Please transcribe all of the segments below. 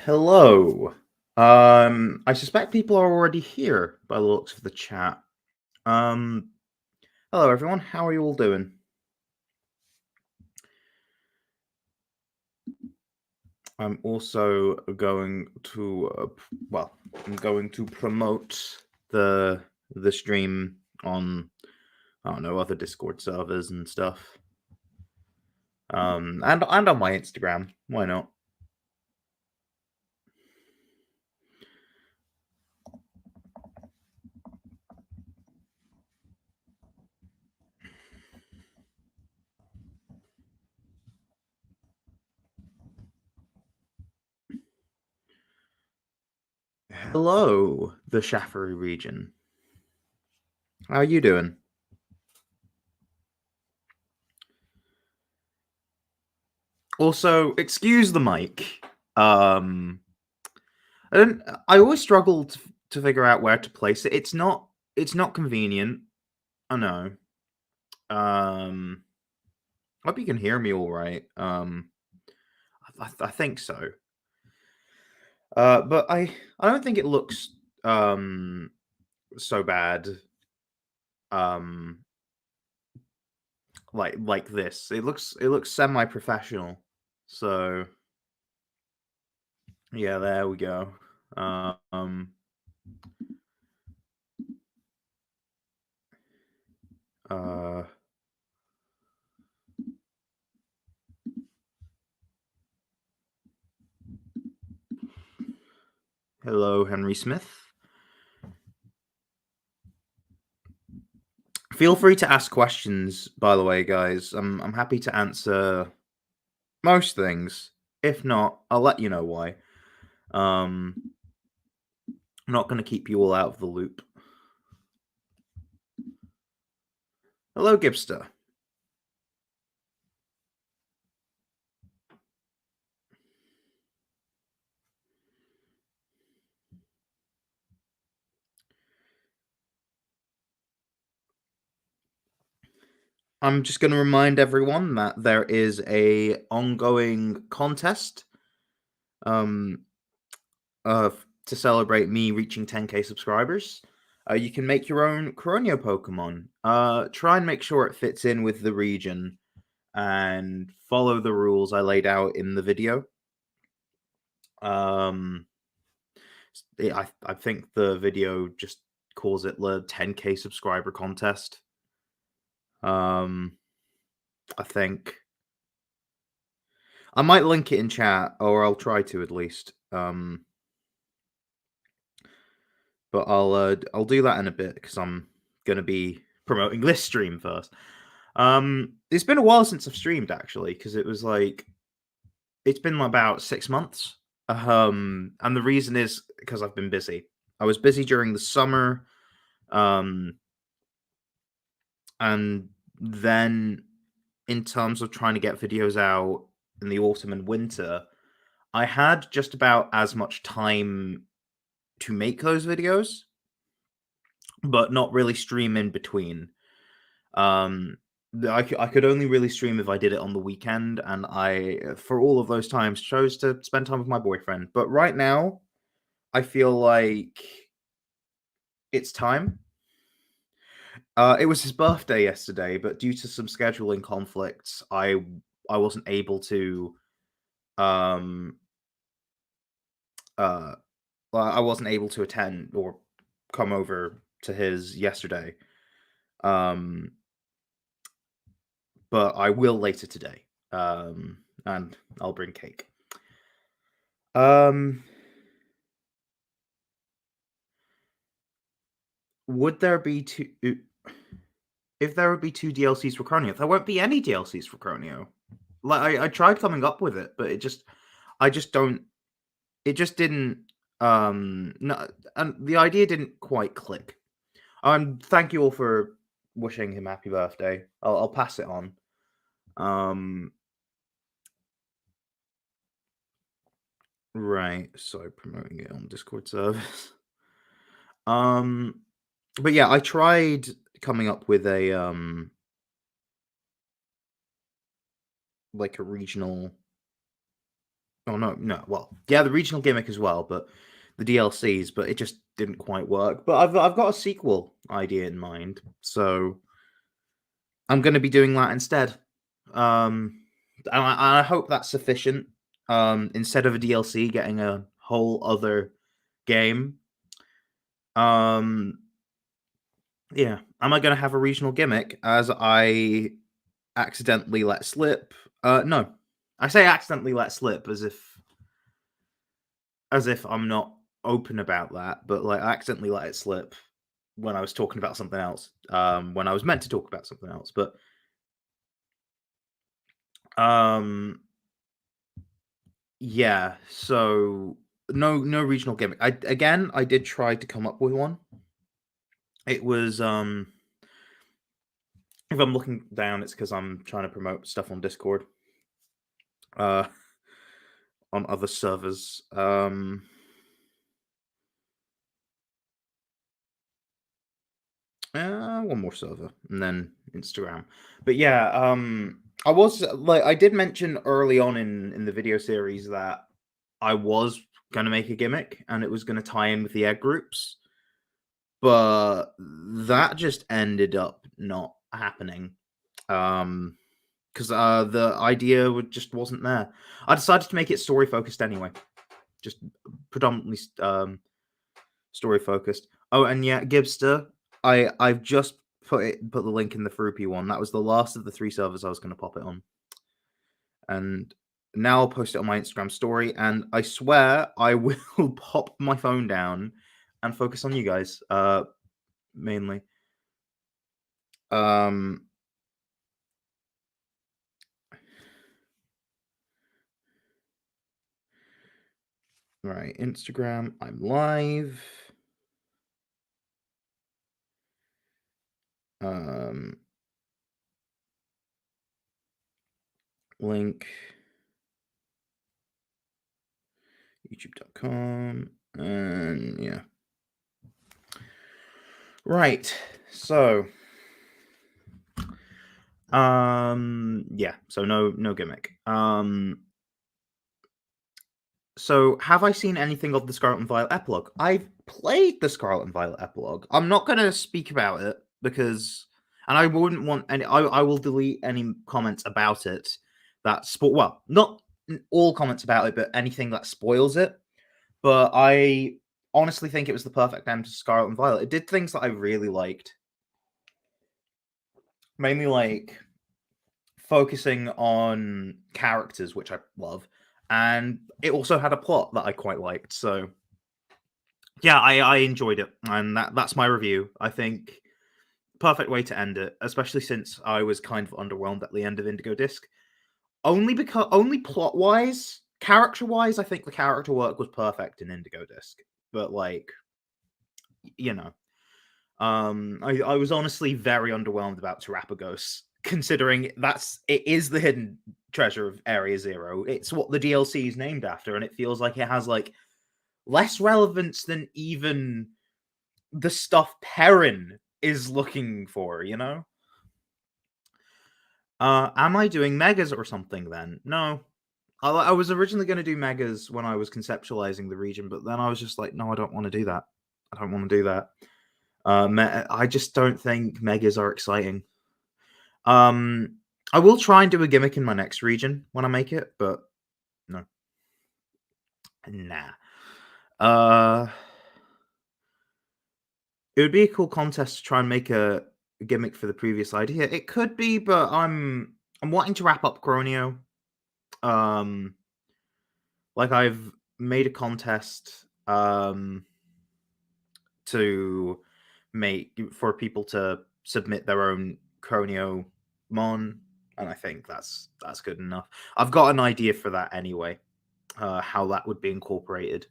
Hello. I suspect people are already here by the looks of the chat. Um, Hello everyone. How are you all doing? I'm also going to, I'm going to promote the the stream on, I don't know, other Discord servers and stuff. And on my Instagram. Why not? Hello, the Shaffery region. How are you doing? Also, excuse the mic. Um, I don't. I always struggle to figure out where to place it. It's not. It's not convenient. I know. Um, Hope you can hear me all right. I think so. But I don't think it looks so bad. Um, like this. It looks semi-professional. So yeah, there we go. Um. Uh. Hello, Henry Smith. Feel free to ask questions, by the way, guys. I'm happy to answer most things. If not, I'll let you know why. I'm not going to keep you all out of the loop. Hello, Gibster. I'm just going to remind everyone that there is a ongoing contest um, to celebrate me reaching 10k subscribers. You can make your own Croneo Pokemon. Try and make sure it fits in with the region and follow the rules I laid out in the video. Um, I think the video just calls it the 10k subscriber contest. I think I might link it in chat, or I'll try to at least. But I'll do that in a bit because I'm gonna be promoting this stream first. It's been a while since I've streamed actually, because it was like it's been about 6 months. And the reason is because I've been busy. I was busy during the summer, um, and then in terms of trying to get videos out in the autumn and winter, I had just about as much time to make those videos, but not really stream in between. Um, I could only really stream if I did it on the weekend, and I, for all of those times, chose to spend time with my boyfriend. But right now, I feel like it's time. It was his birthday yesterday, but due to some scheduling conflicts, I wasn't able to um uh I wasn't able to attend or come over to his yesterday. Um but I will later today. And I'll bring cake. Um would there be two if there would be two DLCs for Croneo? There won't be any DLCs for Croneo. Like I tried coming up with it, but I just don't it just didn't no, and the idea didn't quite click. Thank you all for wishing him happy birthday. I'll pass it on. Um right, so promoting it on Discord service. Um but yeah, I tried coming up with a like a regional Oh no. Well, yeah, the regional gimmick as well, but the DLCs, but it just didn't quite work. But I've got a sequel idea in mind, so I'm going to be doing that instead. And I hope that's sufficient. Instead of a DLC, getting a whole other game. Um, yeah. Am I going to have a regional gimmick as I accidentally let slip? No. I say accidentally let slip as if I'm not open about that, but like I accidentally let it slip when I was talking about something else. When I was meant to talk about something else, but um, yeah. So no regional gimmick. I did try to come up with one. It was if I'm looking down, it's because I'm trying to promote stuff on Discord, uh, on other servers. One more server and then Instagram. But yeah, I was like I did mention early on in the video series that I was gonna make a gimmick and it was gonna tie in with the egg groups, but that just ended up not happening. Because the idea just wasn't there. I decided to make it story focused anyway, just predominantly story focused. Oh, and yeah, Gibster, I've just put the link in the Fruipy one. That was the last of the 3 servers I was going to pop it on, and now I'll post it on my Instagram story. And I swear I will pop my phone down and focus on you guys, mainly. Um, right, Instagram. I'm live. Um, link youtube.com and yeah. Right. So yeah, so no gimmick. So have I seen anything of the Scarlet and Violet epilogue? I've played the Scarlet and Violet epilogue. I'm not gonna speak about it because and I wouldn't want any I will delete any comments about it that well, not all comments about it, but anything that spoils it. But I honestly think it was the perfect end to Scarlet and Violet. It did things that I really liked. Mainly like focusing on characters, which I love, and it also had a plot that I quite liked. So yeah, I enjoyed it, and that's my review. I think perfect way to end it, especially since I was kind of underwhelmed at the end of Indigo Disc. Only plot wise, character wise, I think the character work was perfect in Indigo Disc. But like, you know, I was honestly very underwhelmed about Terapagos, considering it is the hidden treasure of Area Zero. It's what the DLC is named after, and it feels like it has like less relevance than even the stuff Perrin is looking for, you know? Am I doing megas or something then? No. I was originally going to do megas when I was conceptualizing the region, but then I was just like, no, I don't want to do that. I don't want to do that. I just don't think megas are exciting. I will try and do a gimmick in my next region when I make it, but no. Nah. Uh, it would be a cool contest to try and make a gimmick for the previous idea. It could be, but I'm wanting to wrap up Croneo. Um, like I've made a contest to make for people to submit their own Croneo mon, and I think that's good enough. I've got an idea for that anyway. How that would be incorporated.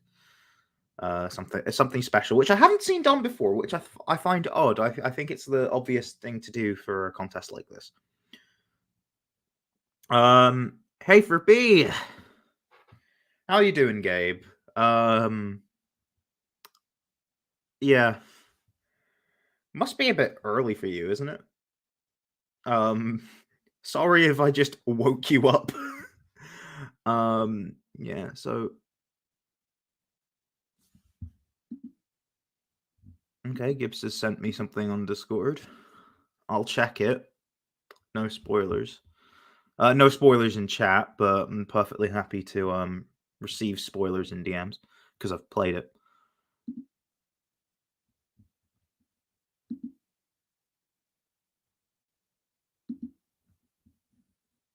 Something special, which I haven't seen done before, which I find odd. I think it's the obvious thing to do for a contest like this. Hey for B, how you doing, Gabe? Yeah, must be a bit early for you, isn't it? Um, sorry if I just woke you up. Yeah, so okay, Gibbs has sent me something on Discord. I'll check it. No spoilers. No spoilers in chat, but I'm perfectly happy to receive spoilers in DMs because I've played it.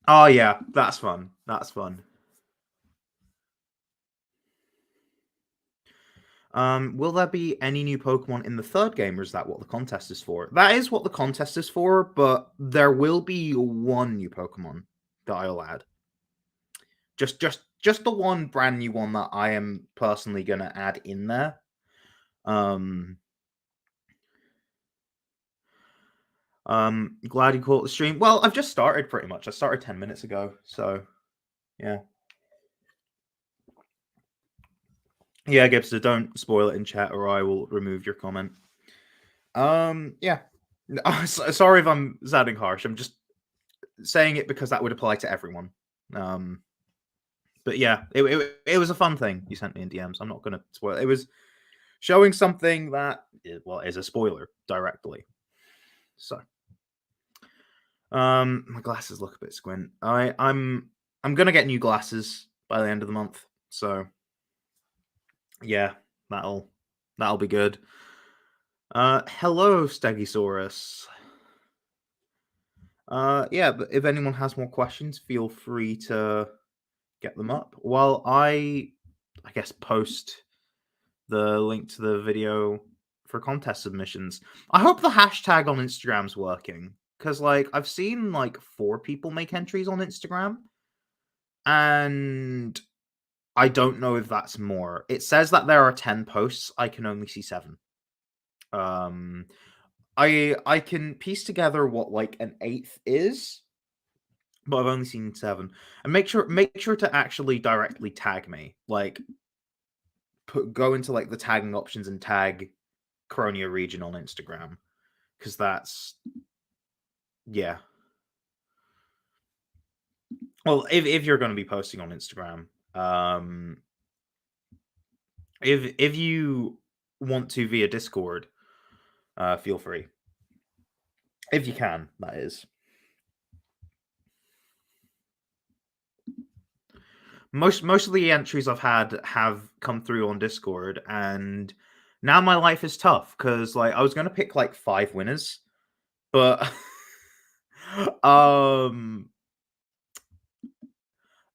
Oh yeah, that's fun. That's fun. Will there be any new Pokemon in the third game, or is that what the contest is for? That is what the contest is for, but there will be one new Pokemon that I'll add. Just the one brand new one that I am personally gonna add in there. Um, glad you caught the stream. Well, I've just started pretty much. I started 10 minutes ago, so yeah. Yeah, Gibster, don't spoil it in chat or I will remove your comment. Yeah. Sorry if I'm sounding harsh. I'm just saying it because that would apply to everyone. But yeah, it was a fun thing you sent me in DMs. I'm not gonna spoil it. It was showing something that well is a spoiler directly. So my glasses look a bit squint. I'm gonna get new glasses by the end of the month. So yeah, that'll be good. Hello, Stegosaurus. Yeah, but if anyone has more questions, feel free to get them up. While I guess, post the link to the video for contest submissions. I hope the hashtag on Instagram's working because, like, I've seen like 4 people make entries on Instagram, and I don't know if that's more. It says that there are 10 posts. I can only see 7. Um, I can piece together what like an eighth is, but I've only seen 7. And make sure to actually directly tag me. Like go into like the tagging options and tag Croneo region on Instagram because that's yeah. Well, if you're going to be posting on Instagram, if you want to via Discord, feel free if you can. That is. Most of the entries I've had have come through on Discord, and now my life is tough because like I was gonna pick like 5 winners, but um,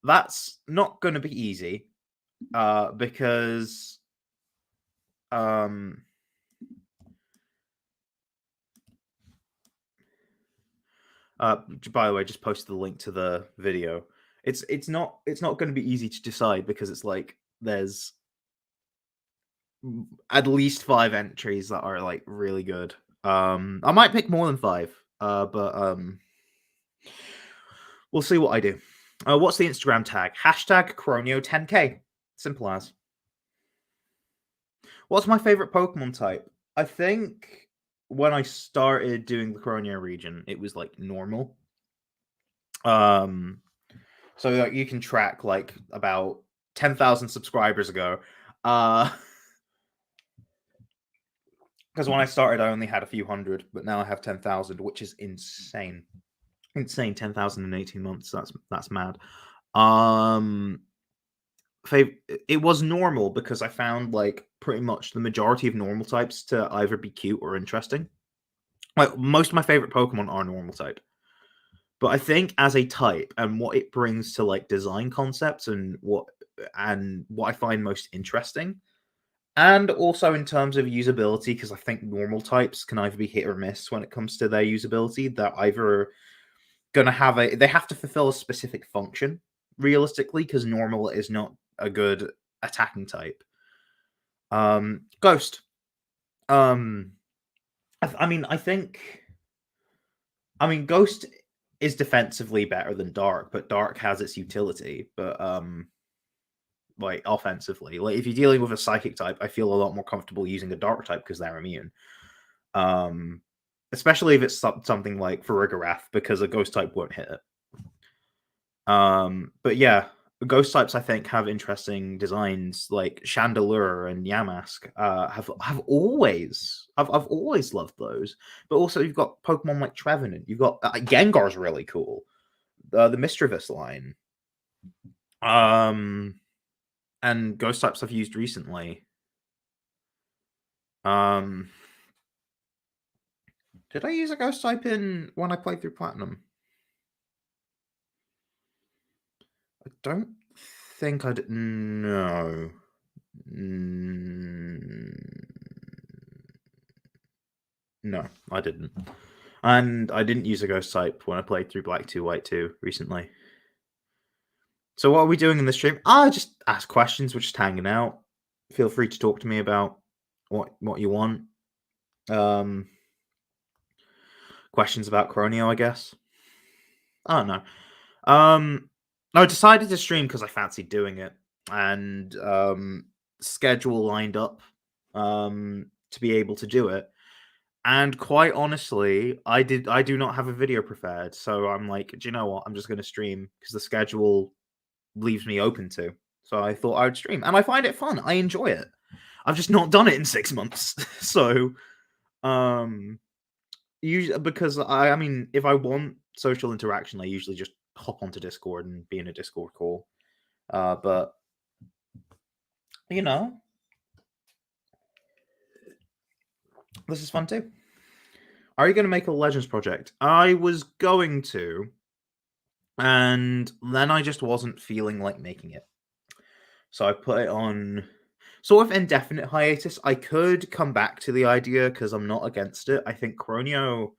that's not gonna be easy. Because um, by the way, just posted the link to the video. It's not going to be easy to decide because it's like there's at least 5 entries that are like really good. I might pick more than 5. But we'll see what I do. What's the Instagram tag? Hashtag Croneo10k. Simple as. What's my favorite Pokemon type? I think when I started doing the Croneo region, it was like normal. Um, so like, you can track like about 10,000 subscribers ago. Because when I started, I only had a few hundred, but now I have 10,000, which is insane. Insane, 10,000 in 18 months. That's mad. Um, it was normal because I found like pretty much the majority of normal types to either be cute or interesting. Like most of my favorite Pokemon are normal type. But I think as a type and what it brings to like design concepts and what I find most interesting, and also in terms of usability, because I think normal types can either be hit or miss when it comes to their usability. They're either gonna have they have to fulfill a specific function realistically, because normal is not a good attacking type. Ghost. Um, I mean, Ghost is defensively better than Dark, but Dark has its utility. But like offensively, like if you're dealing with a Psychic type, I feel a lot more comfortable using a Dark type because they're immune. Um, especially if it's something like Farigarath, because a Ghost type won't hit it. But yeah, ghost types, I think, have interesting designs. Like Chandelure and Yamask have always I've always loved those. But also, you've got Pokemon like Trevenant. You've got Gengar's really cool. The Mischievous line. And ghost types I've used recently. Did I use a ghost type in when I played through Platinum? I don't think I did. No. No, I didn't. And I didn't use a ghost type when I played through Black 2, White 2 recently. So what are we doing in the stream? Just ask questions. We're just hanging out. Feel free to talk to me about what you want. Questions about Croneo, I guess. I don't know. I decided to stream because I fancied doing it, and schedule lined up to be able to do it. And quite honestly, I do not have a video prepared, so I'm like, do you know what? I'm just going to stream because the schedule leaves me open to. So I thought I would stream, and I find it fun. I enjoy it. I've just not done it in 6 months, so usually because I mean, if I want social interaction, I usually just hop onto Discord and be in a Discord call. But you know, this is fun too. Are you going to make a Legends project? I was going to, and then I just wasn't feeling like making it. So I put it on sort of indefinite hiatus. I could come back to the idea because I'm not against it. I think Croneo,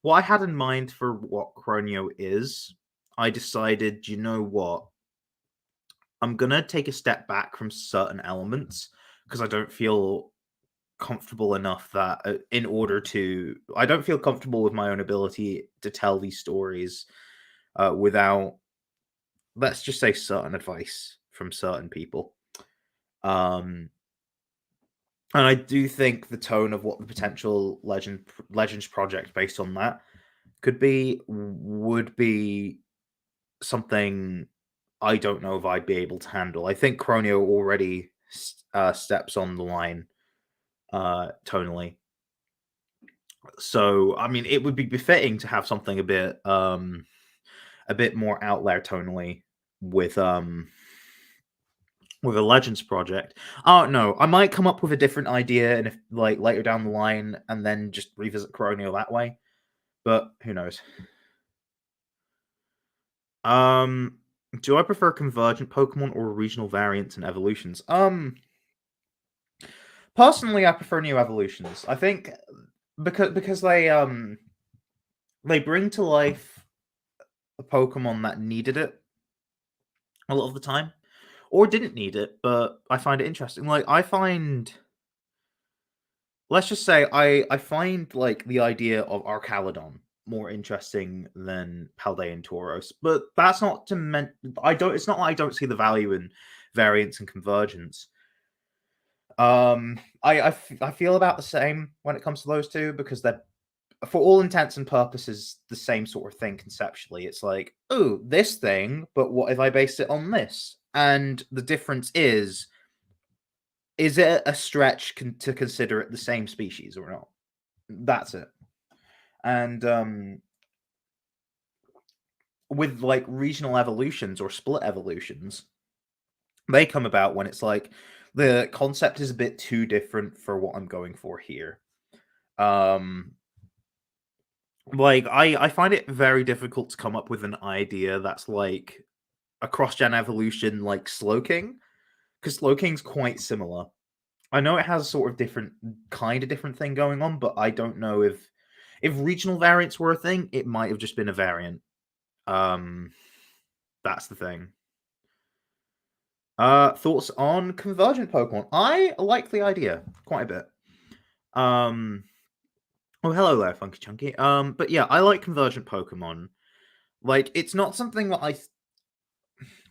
what I had in mind for what Croneo is, I decided, you know what? I'm going to take a step back from certain elements because I don't feel comfortable enough that I don't feel comfortable with my own ability to tell these stories without, let's just say, certain advice from certain people. And I do think the tone of what the potential Legends project based on that would be something I don't know if I'd be able to handle. I think Croneo already steps on the line tonally. So, I mean, it would be befitting to have something a bit more out there tonally with a Legends project. Oh no, I might come up with a different idea and if like later down the line and then just revisit Croneo that way. But who knows? Do I prefer convergent Pokemon or regional variants and evolutions? Personally, I prefer new evolutions. I think because they bring to life a Pokemon that needed it a lot of the time, or didn't need it, but I find it interesting. Like I find, let's just say, I find like the idea of Archaludon more interesting than Paldean Tauros, but that's not to I don't. It's not like I don't see the value in variance and convergence. I feel about the same when it comes to those two because they're, for all intents and purposes, the same sort of thing conceptually. It's like, oh, this thing, but what if I based it on this? And the difference is it a stretch to consider it the same species or not? That's it. And with like regional evolutions or split evolutions, they come about when it's like the concept is a bit too different for what I'm going for here. Like I find it very difficult to come up with an idea that's like a cross-gen evolution like Slowking, because Slowking's quite similar. I know it has sort of different thing going on, but I don't know if regional variants were a thing, it might have just been a variant. That's the thing. Thoughts on convergent Pokemon? I like the idea quite a bit. Oh, hello there, Funky Chunky. But yeah, I like convergent Pokemon. Like, it's not something that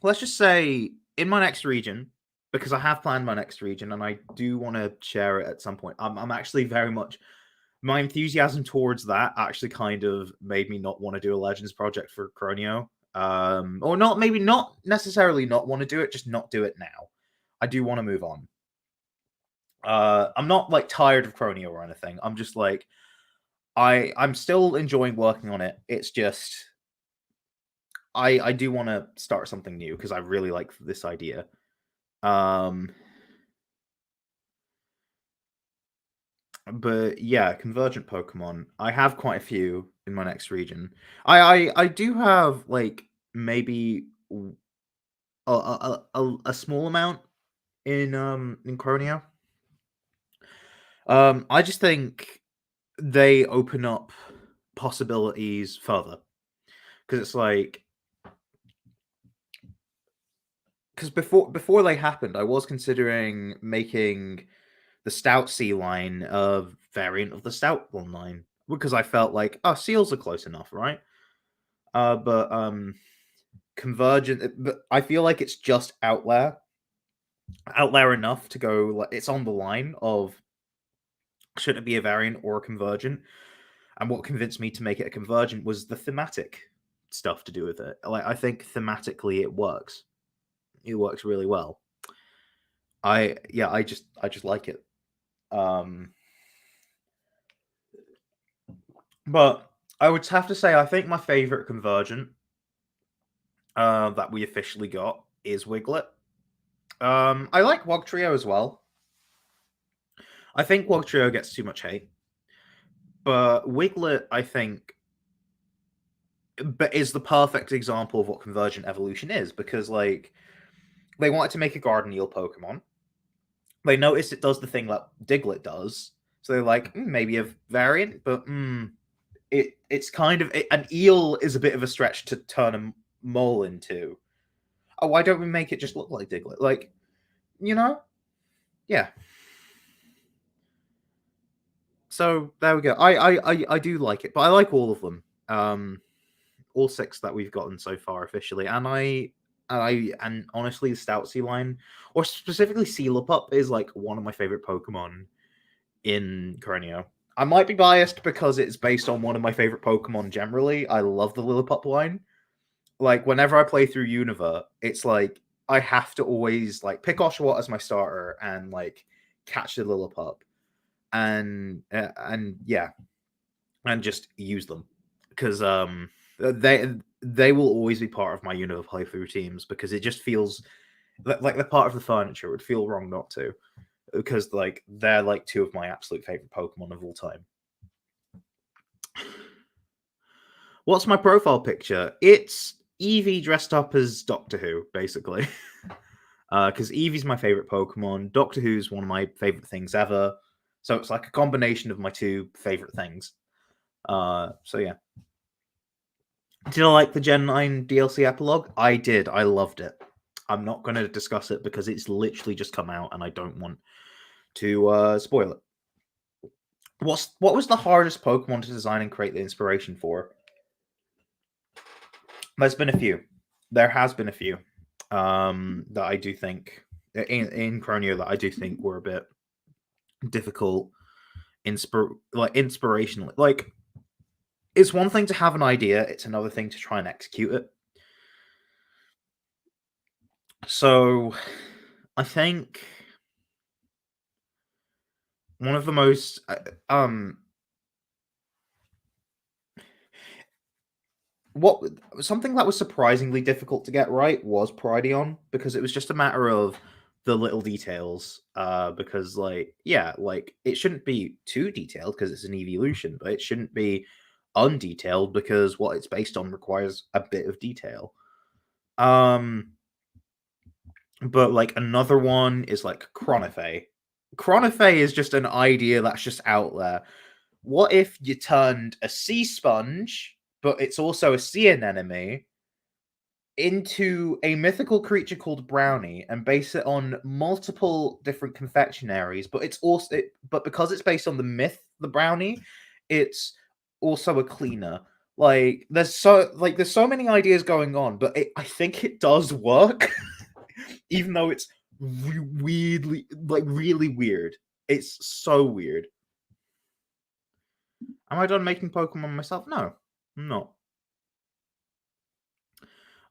let's just say in my next region, because I have planned my next region and I do want to share it at some point. I'm actually very much, my enthusiasm towards that actually kind of made me not want to do a Legends project for Croneo. Or not, maybe not necessarily not want to do it, just not do it now. I do want to move on. I'm not like tired of Croneo or anything. I'm just like I'm still enjoying working on it. It's just I do want to start something new because I really like this idea. Um but yeah, convergent Pokemon. I have quite a few in my next region. I do have like maybe a small amount in Croneo. I just think they open up possibilities further because it's like because before they happened, I was considering making the Stout Sea line a variant of the Stout one line because I felt like oh seals are close enough, right? But convergent, but I feel like it's just out there enough to go. Like it's on the line of should it be a variant or a convergent? And what convinced me to make it a convergent was the thematic stuff to do with it. Like I think thematically it works. It works really well. I just like it. Um but I would have to say I think my favorite convergent that we officially got is Wiglet. I like Wogtrio as well. I think Wogtrio gets too much hate. But Wiglet, I think, but is the perfect example of what convergent evolution is because like they wanted to make a garden eel Pokemon. They noticed it does the thing that Diglett does, so they're like, maybe a variant, but it's kind of an eel is a bit of a stretch to turn a mole into. Oh, why don't we make it just look like Diglett? Like, you know, yeah. So there we go. I do like it, but I like all of them. All six that we've gotten so far officially, and honestly, the Stout Sea line, or specifically Sealapup, is like one of my favorite Pokemon in Croneo. I might be biased because it's based on one of my favorite Pokemon generally. I love the Lillipup line. Like whenever I play through Unova, it's like I have to always like pick Oshawott as my starter and like catch the Lillipup and yeah, and just use them because they will always be part of my Unova playthrough teams because it just feels like they're part of the furniture. It would feel wrong not to because like they're like two of my absolute favorite Pokemon of all time. What's my profile picture? It's Eevee dressed up as Doctor Who, basically. Because Eevee's my favorite Pokemon. Doctor Who's one of my favorite things ever. So it's like a combination of my two favorite things. So yeah. Did I like the Gen 9 DLC epilogue? I did. I loved it. I'm not going to discuss it because it's literally just come out and I don't want to spoil it. What was the hardest Pokemon to design and create the inspiration for? There's been a few. There has been a few that I do think in Croneo that I do think were a bit difficult, inspirational. Like it's one thing to have an idea; it's another thing to try and execute it. So, I think one of the most what something that was surprisingly difficult to get right was Prydion because it was just a matter of the little details because like yeah like it shouldn't be too detailed because it's an evolution but it shouldn't be undetailed because what it's based on requires a bit of detail um but like another one is like Chronophey is just an idea that's just out there. What if you turned a sea sponge, but it's also a sea anemone, into a mythical creature called Brownie and base it on multiple different confectionaries, but but because it's based on the myth, the Brownie, it's also a cleaner. There's so many ideas going on, but I think it does work, even though it's weirdly like really weird. It's so weird. Am I done making Pokemon myself? No, I'm not.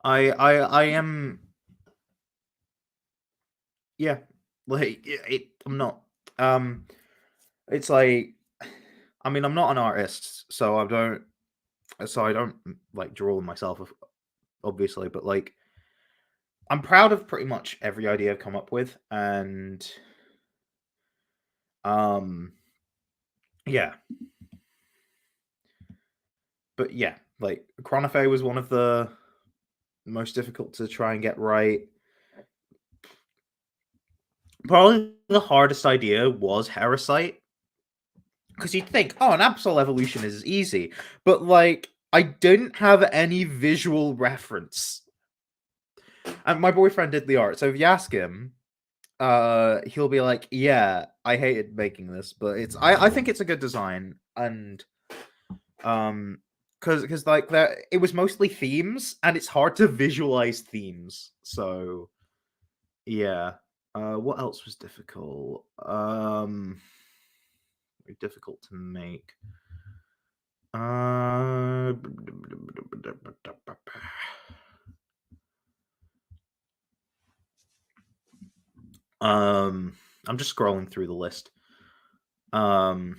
I am, yeah, like I'm not. It's like, I mean, I'm not an artist, so I don't like draw myself, obviously, but like I'm proud of pretty much every idea I've come up with, and um, yeah, but yeah, like Croneo was one of the most difficult to try and get right. Probably the hardest idea was Herosite, because you'd think, oh, an Absol evolution is easy, but like I didn't have any visual reference. And my boyfriend did the art, so if you ask him, he'll be like, "Yeah, I hated making this, but I think it's a good design." And because like that, it was mostly themes, and it's hard to visualize themes. So yeah. What else was difficult? Very difficult to make. Uh, I'm just scrolling through the list. Um,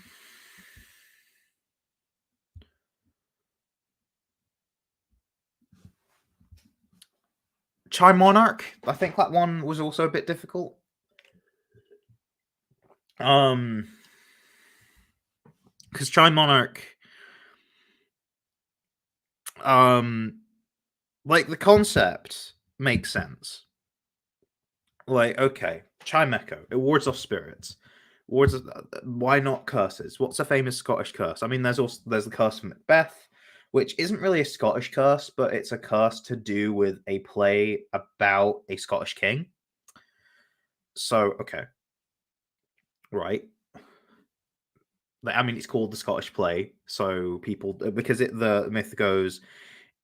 Chime Monarch. I think that one was also a bit difficult. Because Chime Monarch, like the concept makes sense. Like, okay, Chime Echo, it wards off spirits. Why not curses? What's a famous Scottish curse? I mean, there's the curse from Macbeth, which isn't really a Scottish curse, but it's a curse to do with a play about a Scottish king. So, okay, right. I mean, it's called the Scottish play, so people, because the myth goes,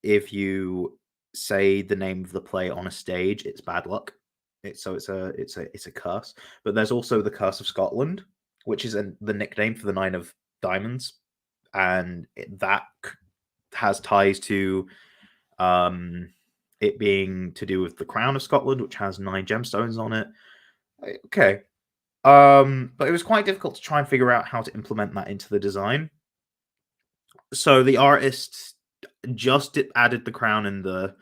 if you say the name of the play on a stage, it's bad luck. It's a curse. But there's also the Curse of Scotland, which is the nickname for the Nine of Diamonds, and that has ties to it being to do with the Crown of Scotland, which has 9 gemstones on it. Okay. But it was quite difficult to try and figure out how to implement that into the design. So the artist just added the crown and the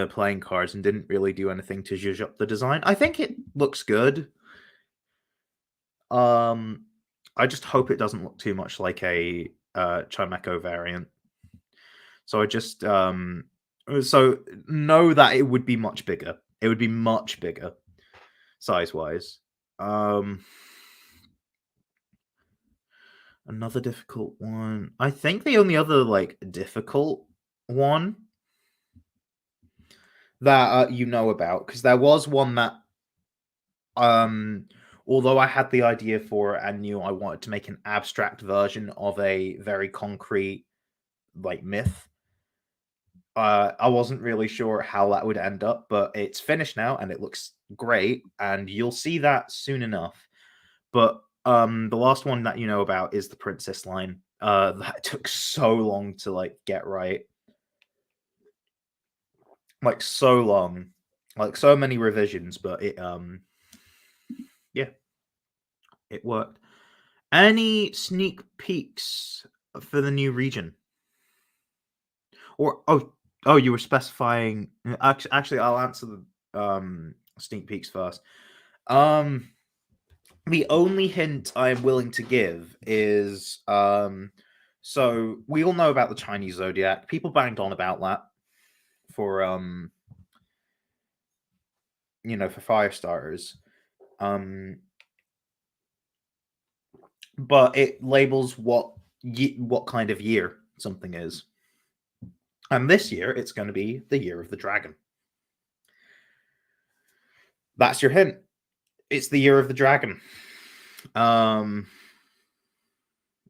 playing cards and didn't really do anything to zhuzh up the design. I think it looks good. I just hope it doesn't look too much like a Chimeco variant. So I just so know that it would be much bigger. It would be much bigger size wise. Another difficult one. I think the only other like difficult one that you know about, because there was one that although I had the idea for it and knew I wanted to make an abstract version of a very concrete like myth. I wasn't really sure how that would end up, but it's finished now and it looks great, and you'll see that soon enough. But the last one that you know about is the princess line. That took so long to like get right. Like so long. Like so many revisions, but it yeah, it worked. Any sneak peeks for the new region? Or you were specifying. Actually, I'll answer the sneak peeks first. The only hint I'm willing to give is so we all know about the Chinese zodiac. People banged on about that for for fire starters. But it labels what kind of year something is. And this year it's going to be the year of the dragon. That's your hint. It's the year of the dragon. And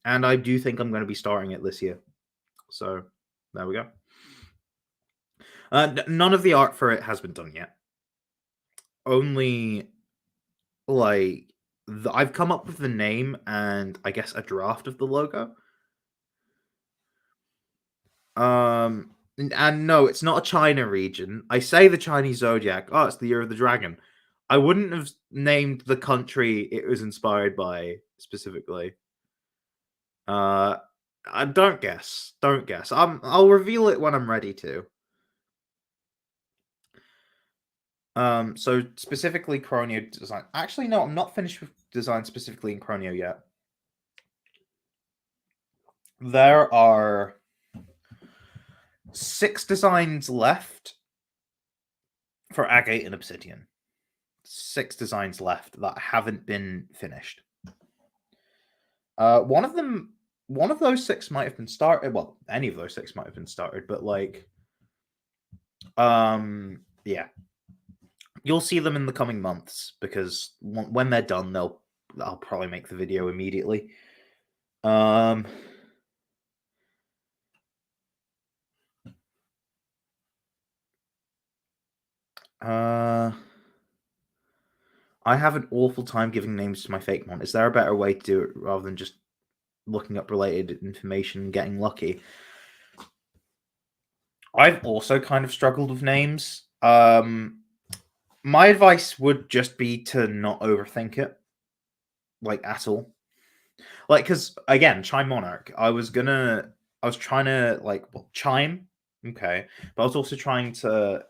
I do think I'm going to be starting it this year. So there we go. None of the art for it has been done yet. Only like I've come up with the name and I guess a draft of the logo. And no, it's not a China region. I say the Chinese zodiac. Oh, it's the year of the dragon. I wouldn't have named the country it was inspired by specifically. I don't guess. Don't guess. I'll reveal it when I'm ready to. So specifically Croneo design. Actually, no, I'm not finished with design specifically in Croneo yet. There are 6 designs left for Agate and Obsidian. 6 designs left that haven't been finished. One of those 6 might have been started. Well, any of those 6 might have been started, but like, yeah, you'll see them in the coming months because when they're done, I'll probably make the video immediately. I have an awful time giving names to my fake mon. Is there a better way to do it rather than just looking up related information and getting lucky? I've also kind of struggled with names. My advice would just be to not overthink it, like, at all. Like, because again, Chime Monarch, I was trying to like, well, Chime, okay, but I was also trying to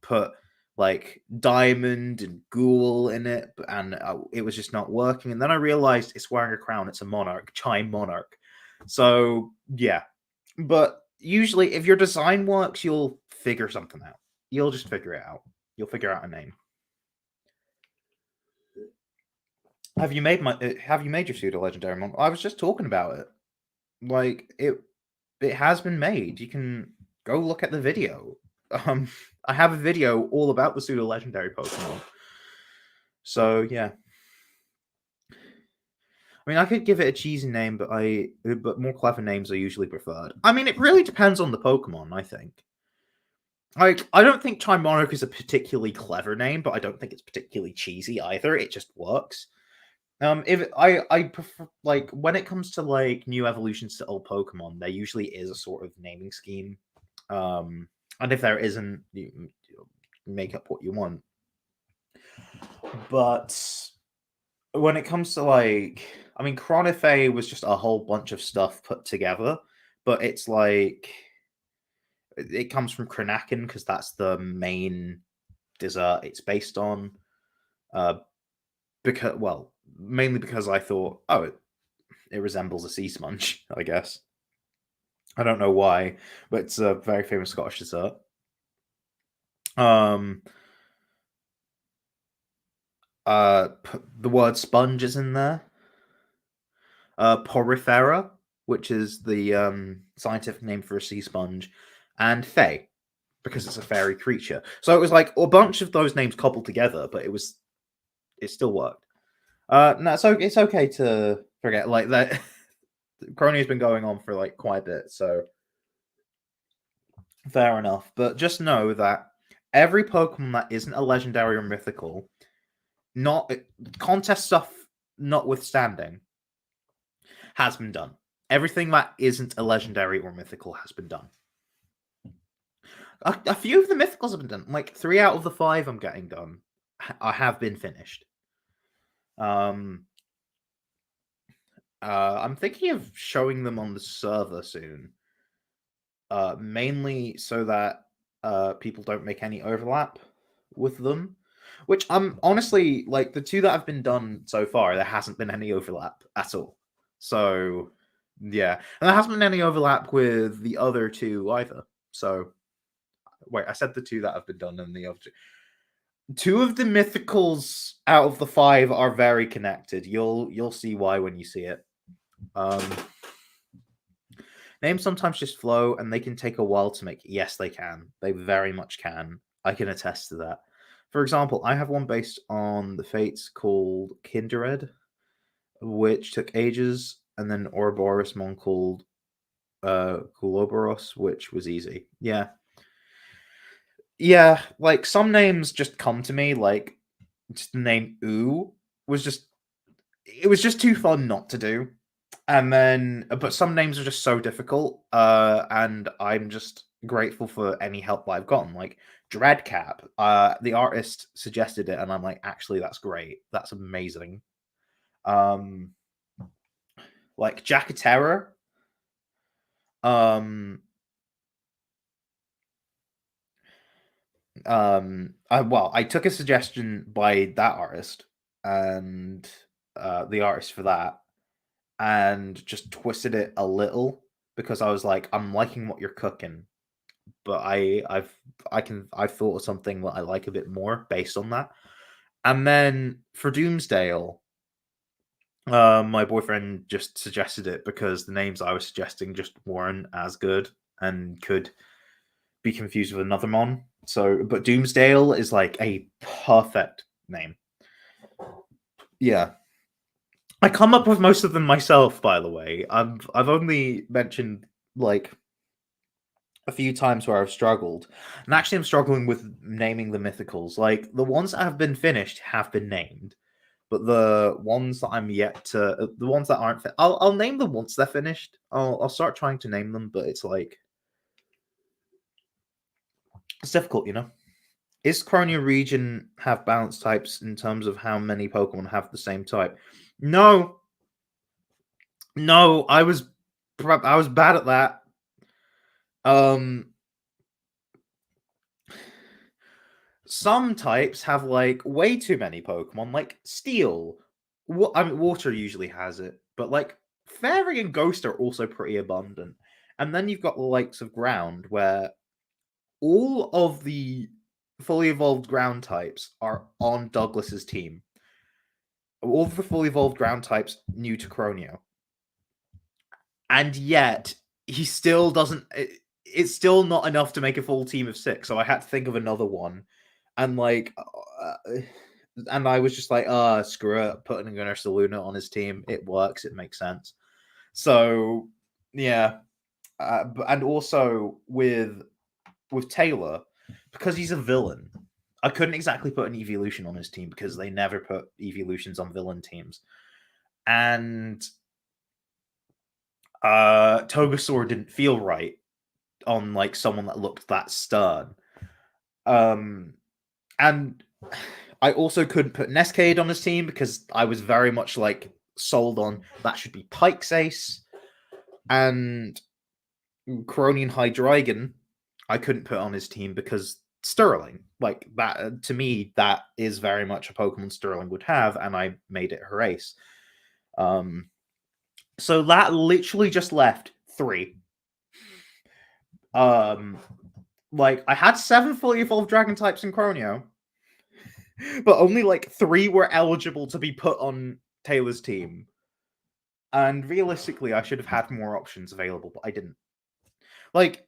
put like diamond and ghoul in it, and it was just not working. And then I realized it's wearing a crown; it's a monarch, Chime Monarch. So yeah, but usually, if your design works, you'll figure something out. You'll just figure it out. You'll figure out a name. Have you made your pseudo legendary monk? I was just talking about it. Like it has been made. You can go look at the video. I have a video all about the pseudo legendary Pokemon. So yeah. I mean, I could give it a cheesy name, but more clever names are usually preferred. I mean, it really depends on the Pokemon, I think. Like, I don't think Time Monarch is a particularly clever name, but I don't think it's particularly cheesy either. It just works. If I prefer, like, when it comes to like new evolutions to old Pokemon, there usually is a sort of naming scheme. And if there isn't, you make up what you want. But when it comes to like, I mean, Cronifay was just a whole bunch of stuff put together, but it's like it comes from Krenaken because that's the main dessert it's based on. Mainly because I thought, oh, it resembles a sea sponge, I guess. I don't know why, but it's a very famous Scottish dessert. The word sponge is in there. Porifera, which is the scientific name for a sea sponge, and Fey, because it's a fairy creature. So it was like a bunch of those names cobbled together, but it still worked. No, so it's okay to forget like that. Croneo's been going on for like quite a bit, so fair enough. But just know that every Pokemon that isn't a legendary or mythical, not contest stuff notwithstanding, has been done. Everything that isn't a legendary or mythical has been done. A few of the mythicals have been done. Like 3 out of the 5 I'm getting done. I have been finished. I'm thinking of showing them on the server soon. Mainly so that people don't make any overlap with them. Which I'm honestly like the 2 that have been done so far, there hasn't been any overlap at all. So yeah, and there hasn't been any overlap with the other 2 either. So wait, I said the 2 that have been done, and the other 2 of the mythicals out of the 5 are very connected. You'll see why when you see it. Names sometimes just flow, and they can take a while to make. Yes, they can. They very much can. I can attest to that. For example, I have one based on the Fates called Kindred, which took ages, and then Ouroboros one called Kouloboros, which was easy. Yeah. Yeah, like some names just come to me, like just the name Ooh was just it was just too fun not to do. And then but some names are just so difficult, and I'm just grateful for any help that I've gotten. Like Dreadcap, the artist suggested it, and I'm like, actually, that's great. That's amazing. Like Jack of Terror. I took a suggestion by that artist and the artist for that, and just twisted it a little because I was like, I'm liking what you're cooking, but I've thought of something that I like a bit more based on that. And then for Doomsdale, my boyfriend just suggested it because the names I was suggesting just weren't as good and could be confused with another mon. So, but Doomsdale is like a perfect name. Yeah. I come up with most of them myself, by the way. I've only mentioned like a few times where I've struggled. And actually I'm struggling with naming the mythicals. Like the ones that have been finished have been named. But the ones that I'm yet to, the ones that aren't, I'll name them once they're finished. I'll start trying to name them, but it's like it's difficult, you know. Is Croneo region have balance types in terms of how many Pokemon have the same type? No, no, I was bad at that. Some types have like way too many Pokemon, like Steel. I mean, Water usually has it, but like Fairy and Ghost are also pretty abundant. And then you've got the likes of Ground, where all of the fully evolved ground types are on Douglas's team. All of the fully evolved ground types new to Croneo. And yet, he still doesn't. It's still not enough to make a full team of 6, so I had to think of another one. And like, and I was just like, screw it, putting an Ursaluna on his team. It works, it makes sense. So, yeah. And also with Taylor, because he's a villain, I couldn't exactly put an evolution on his team because they never put evolutions on villain teams. And Togasaur didn't feel right on like someone that looked that stern. And I also couldn't put Nescade on his team because I was very much like sold on that should be Pike's ace. And Coronian Hydreigon, I couldn't put on his team because Sterling, like that, to me, that is very much a Pokemon Sterling would have, and I made it her ace. So that literally just left 3. Like I had 7 fully evolved Dragon types in Croneo, but only like 3 were eligible to be put on Taylor's team. And realistically, I should have had more options available, but I didn't. Like,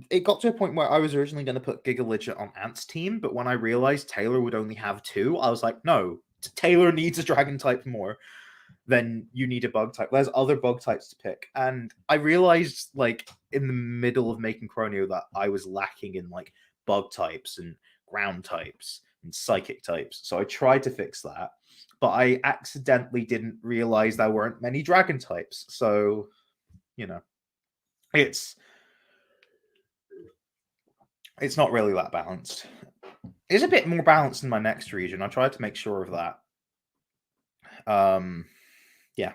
it got to a point where I was originally going to put Gigalidget on Ant's team, but when I realized Taylor would only have 2, I was like, no, Taylor needs a Dragon type more than you need a Bug type. There's other Bug types to pick. And I realized, like, in the middle of making Croneo that I was lacking in, like, Bug types and Ground types and Psychic types. So I tried to fix that, but I accidentally didn't realize there weren't many Dragon types. So, you know, it's not really that balanced. It's a bit more balanced in my next region. I tried to make sure of that. Yeah.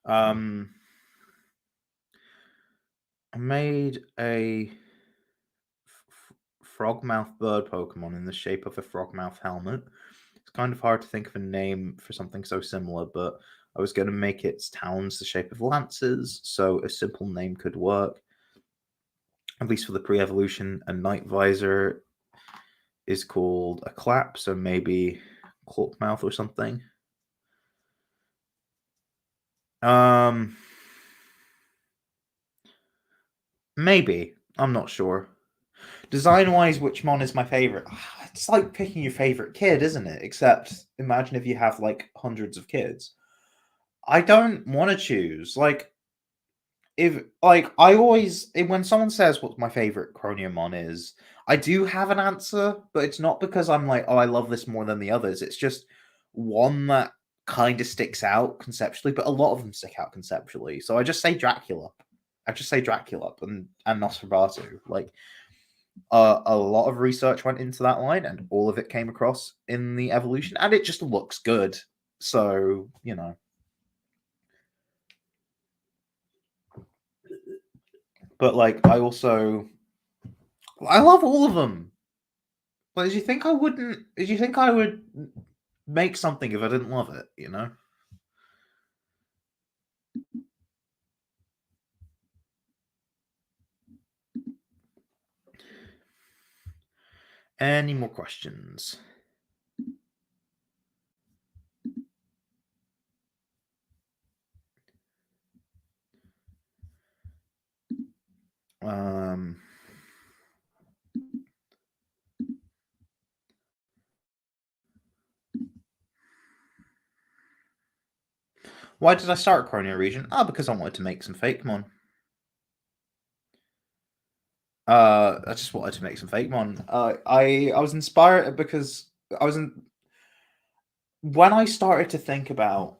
I made a frogmouth bird Pokemon in the shape of a frogmouth helmet. It's kind of hard to think of a name for something so similar, but I was going to make its talons the shape of lances, so a simple name could work. At least for the pre-evolution, a Night Visor is called a clap, so maybe Cloakmouth or something. Maybe. I'm not sure. Design-wise, which mon is my favorite? It's like picking your favorite kid, isn't it? Except imagine if you have like hundreds of kids. I don't want to choose. Like, if like I always when someone says what my favorite Croniumon is, I do have an answer, but it's not because I'm like, oh, I love this more than the others. It's just one that kind of sticks out conceptually, but a lot of them stick out conceptually. So I just say Dracula, I just say Dracula and Nosferatu. Like a lot of research went into that line, and all of it came across in the evolution, and it just looks good. So But like, I love all of them. But did you think I wouldn't? Did you think I would make something if I didn't love it? Any more questions? Why did I start Croneo region? Oh, because I wanted to make some Fakemon. I just wanted to make some Fakemon. I was inspired because when I started to think about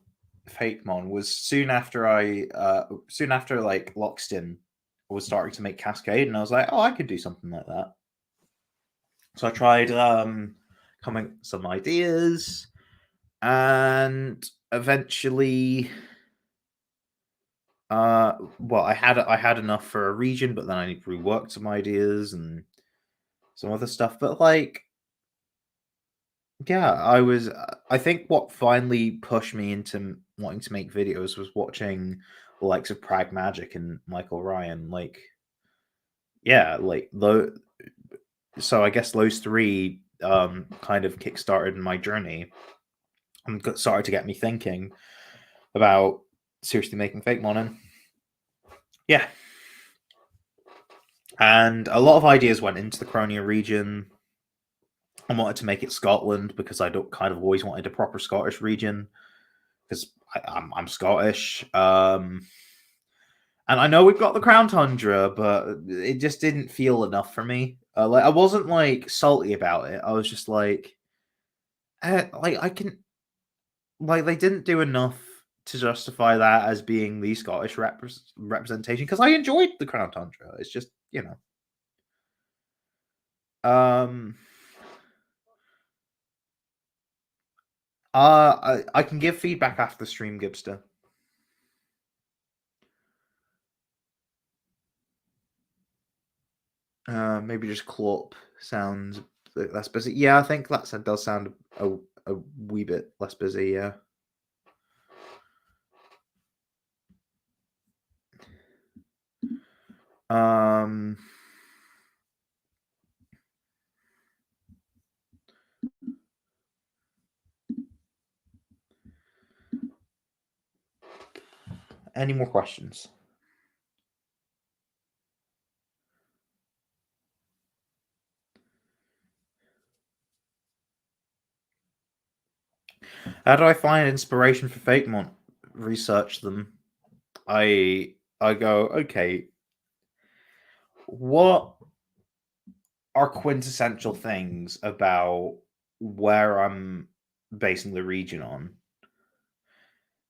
Fakemon was soon after like Lockstin was starting to make Cascade, and I was like, oh, I could do something like that. So I tried coming some ideas, and eventually, well, I had enough for a region, but then I reworked some ideas and some other stuff. But like, yeah, I think what finally pushed me into wanting to make videos was watching the likes of Prag Magic and Michael Ryan. Like, yeah, like though. So I guess those three kind of kickstarted my journey and started to get me thinking about seriously making Fakemon. And yeah, and a lot of ideas went into the Croneo region. I wanted to make it Scotland because I don't kind of always wanted a proper Scottish region because I'm Scottish. And I know we've got the Crown Tundra, but it just didn't feel enough for me. Like I wasn't like salty about it. I was just like I can like they didn't do enough to justify that as being the Scottish representation because I enjoyed the Crown Tundra. It's just um I can give feedback after the stream, Gibster. Maybe just Clop sounds less busy. Yeah, I think that does sound a wee bit less busy. Yeah. Um. Any more questions? How do I find inspiration for Fakemon? Research them. I go, okay, what are quintessential things about where I'm basing the region on?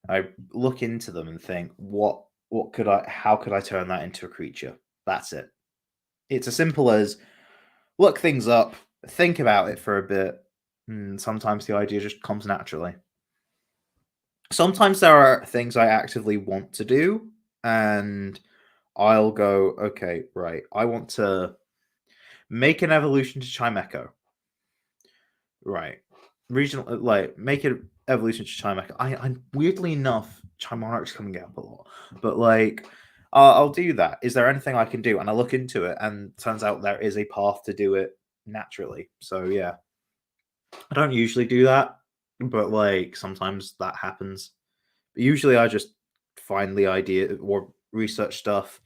I look into them and think, how could I turn that into a creature? That's it. It's as simple as look things up, think about it for a bit, and sometimes the idea just comes naturally. Sometimes there are things I actively want to do, and I'll go, okay, right, I want to make an evolution to Chimecho. Right. Regional, like, make an evolution to Chimecho. I'm weirdly enough, Chimonarch's coming up a lot, but like, I'll do that. Is there anything I can do? And I look into it, and turns out there is a path to do it naturally. So yeah, I don't usually do that, but like sometimes that happens. But usually, I just find the idea or research stuff,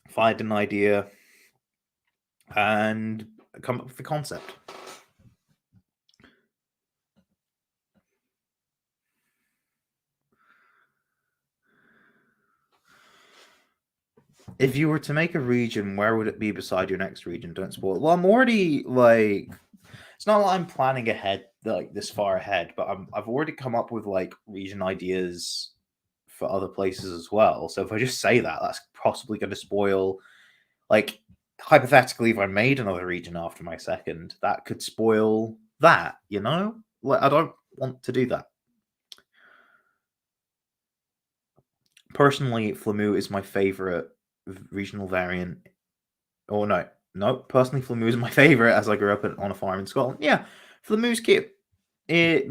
find an idea, and come up with a concept. If you were to make a region, where would it be beside your next region? Don't spoil it. Well, I'm already like, it's not like I'm planning ahead like this far ahead, but I've already come up with like region ideas for other places as well. So if I just say that, that's possibly going to spoil, like, hypothetically, if I made another region after my second, that could spoil that, you know? Like, I don't want to do that. Personally, Flamu is my favorite regional variant. Oh, no. Personally, Flamu is my favorite as I grew up on a farm in Scotland. Yeah, Flamu's cute. It's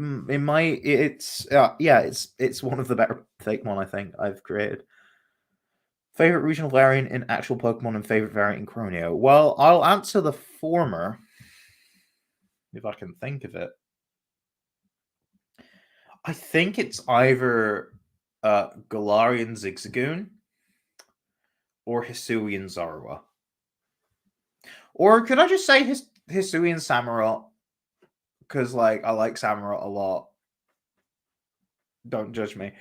one of the better Fakemon I think I've created. Favorite regional variant in actual Pokemon and favorite variant in Croneo. Well, I'll answer the former if I can think of it. I think it's either Galarian Zigzagoon or Hisuian Zorua. Or could I just say Hisuian Samurott? Because, like, I like Samurott a lot. Don't judge me.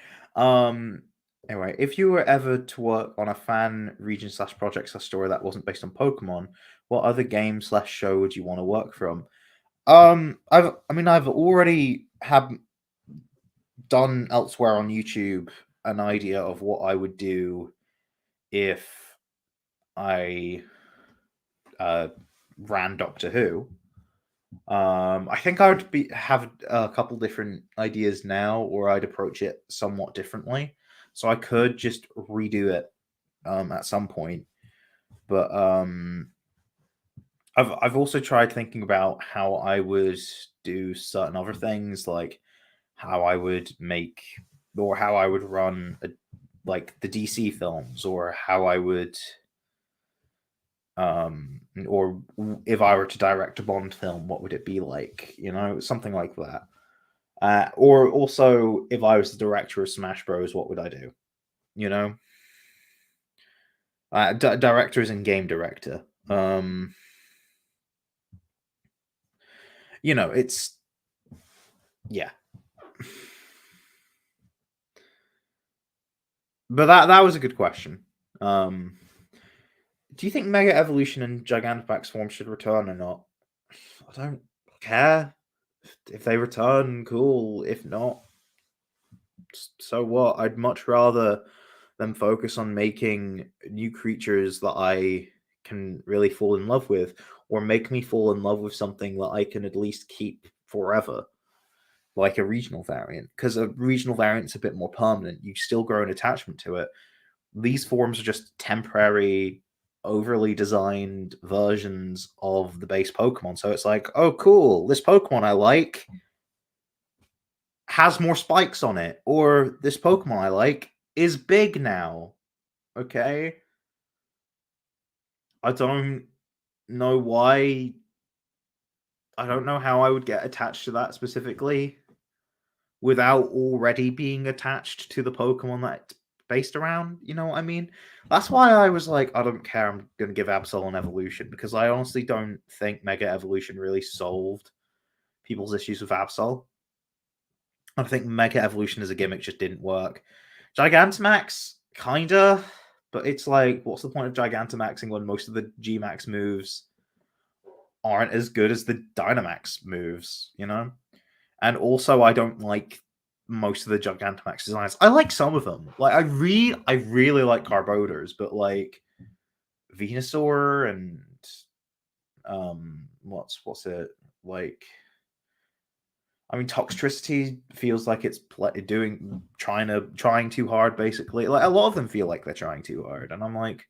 Anyway, if you were ever to work on a fan region / project / story that wasn't based on Pokemon, what other game / show would you want to work from? I've already done elsewhere on YouTube an idea of what I would do if I ran Doctor Who. I think I would have a couple different ideas now, or I'd approach it somewhat differently. So I could just redo it at some point. But I've also tried thinking about how I would do certain other things, like how I would make or how I would run like the DC films, or how I would or if I were to direct a Bond film, what would it be like? You know, something like that. Or also, if I was the director of Smash Bros, what would I do? You know, director is in game director. You know, it's yeah. But that was a good question. Do you think Mega Evolution and Gigantamax form should return or not? I don't care. If they return, cool. If not, so what? I'd much rather them focus on making new creatures that I can really fall in love with, or make me fall in love with something that I can at least keep forever, like a regional variant. Because a regional variant's a bit more permanent. You still grow an attachment to it. These forms are just temporary, overly designed versions of the base Pokemon. So it's like, oh, cool, this Pokemon I like has more spikes on it, or this Pokemon I like is big now. Okay? I don't know why. I don't know how I would get attached to that specifically without already being attached to the Pokemon that it's based around. You know what I mean? That's why I was like, I don't care. I'm going to give Absol an evolution, because I honestly don't think Mega Evolution really solved people's issues with Absol. I think Mega Evolution as a gimmick just didn't work. Gigantamax, kinda, but it's like, what's the point of Gigantamaxing when most of the Gmax moves aren't as good as the Dynamax moves, you know? And also, I don't like most of the Gigantamax designs. I like some of them. Like, I really like Carboders, but like Venusaur and what's it like? I mean, Toxtricity feels like it's trying too hard. Basically, like a lot of them feel like they're trying too hard, and I'm like,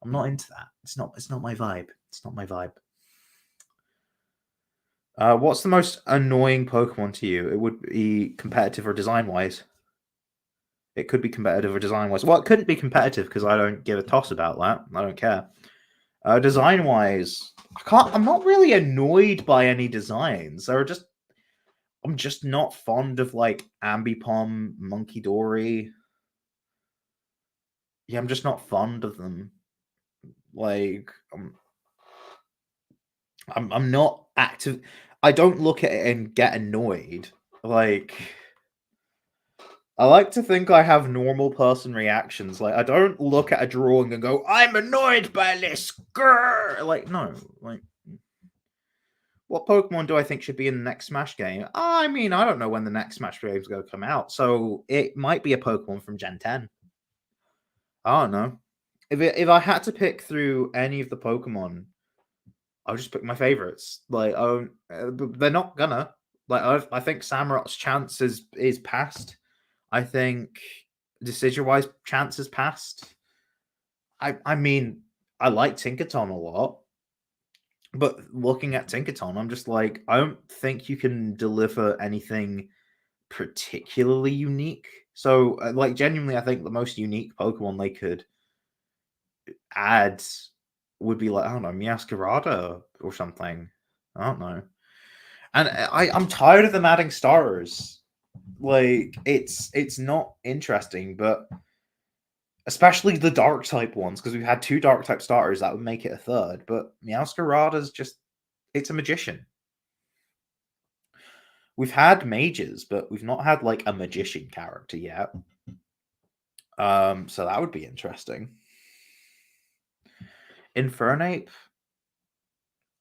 I'm not into that. It's not my vibe. It's not my vibe. What's the most annoying Pokemon to you? It would be competitive or design wise. It could be competitive or design wise. Well, it couldn't be competitive because I don't give a toss about that. I don't care. Design wise, I'm not really annoyed by any designs. I'm just not fond of like Ambipom, Monkey Dory. Yeah, I'm just not fond of them. Like, I'm not active. I don't look at it and get annoyed. Like, I like to think I have normal person reactions. Like, I don't look at a drawing and go, "I'm annoyed by this." Grr! Like, no. Like, what Pokemon do I think should be in the next Smash game? I mean, I don't know when the next Smash game is going to come out, so it might be a Pokemon from Gen 10. I don't know. If I had to pick through any of the Pokemon, I'll just pick my favorites. Like, they're not gonna. Like, I think Samurot's chance is past. I think Decidueye chance is past. I mean, I like Tinkaton a lot, but looking at Tinkaton, I'm just like, I don't think you can deliver anything particularly unique. So, like, genuinely, I think the most unique Pokemon they could add would be like, I don't know, Meowscarada or something. I don't know. And I'm tired of them adding stars. Like, it's not interesting, but especially the dark type ones, because we've had two dark type starters, that would make it a third. But Meowscarada's just, it's a magician. We've had mages, but we've not had like a magician character yet. So that would be interesting. Infernape,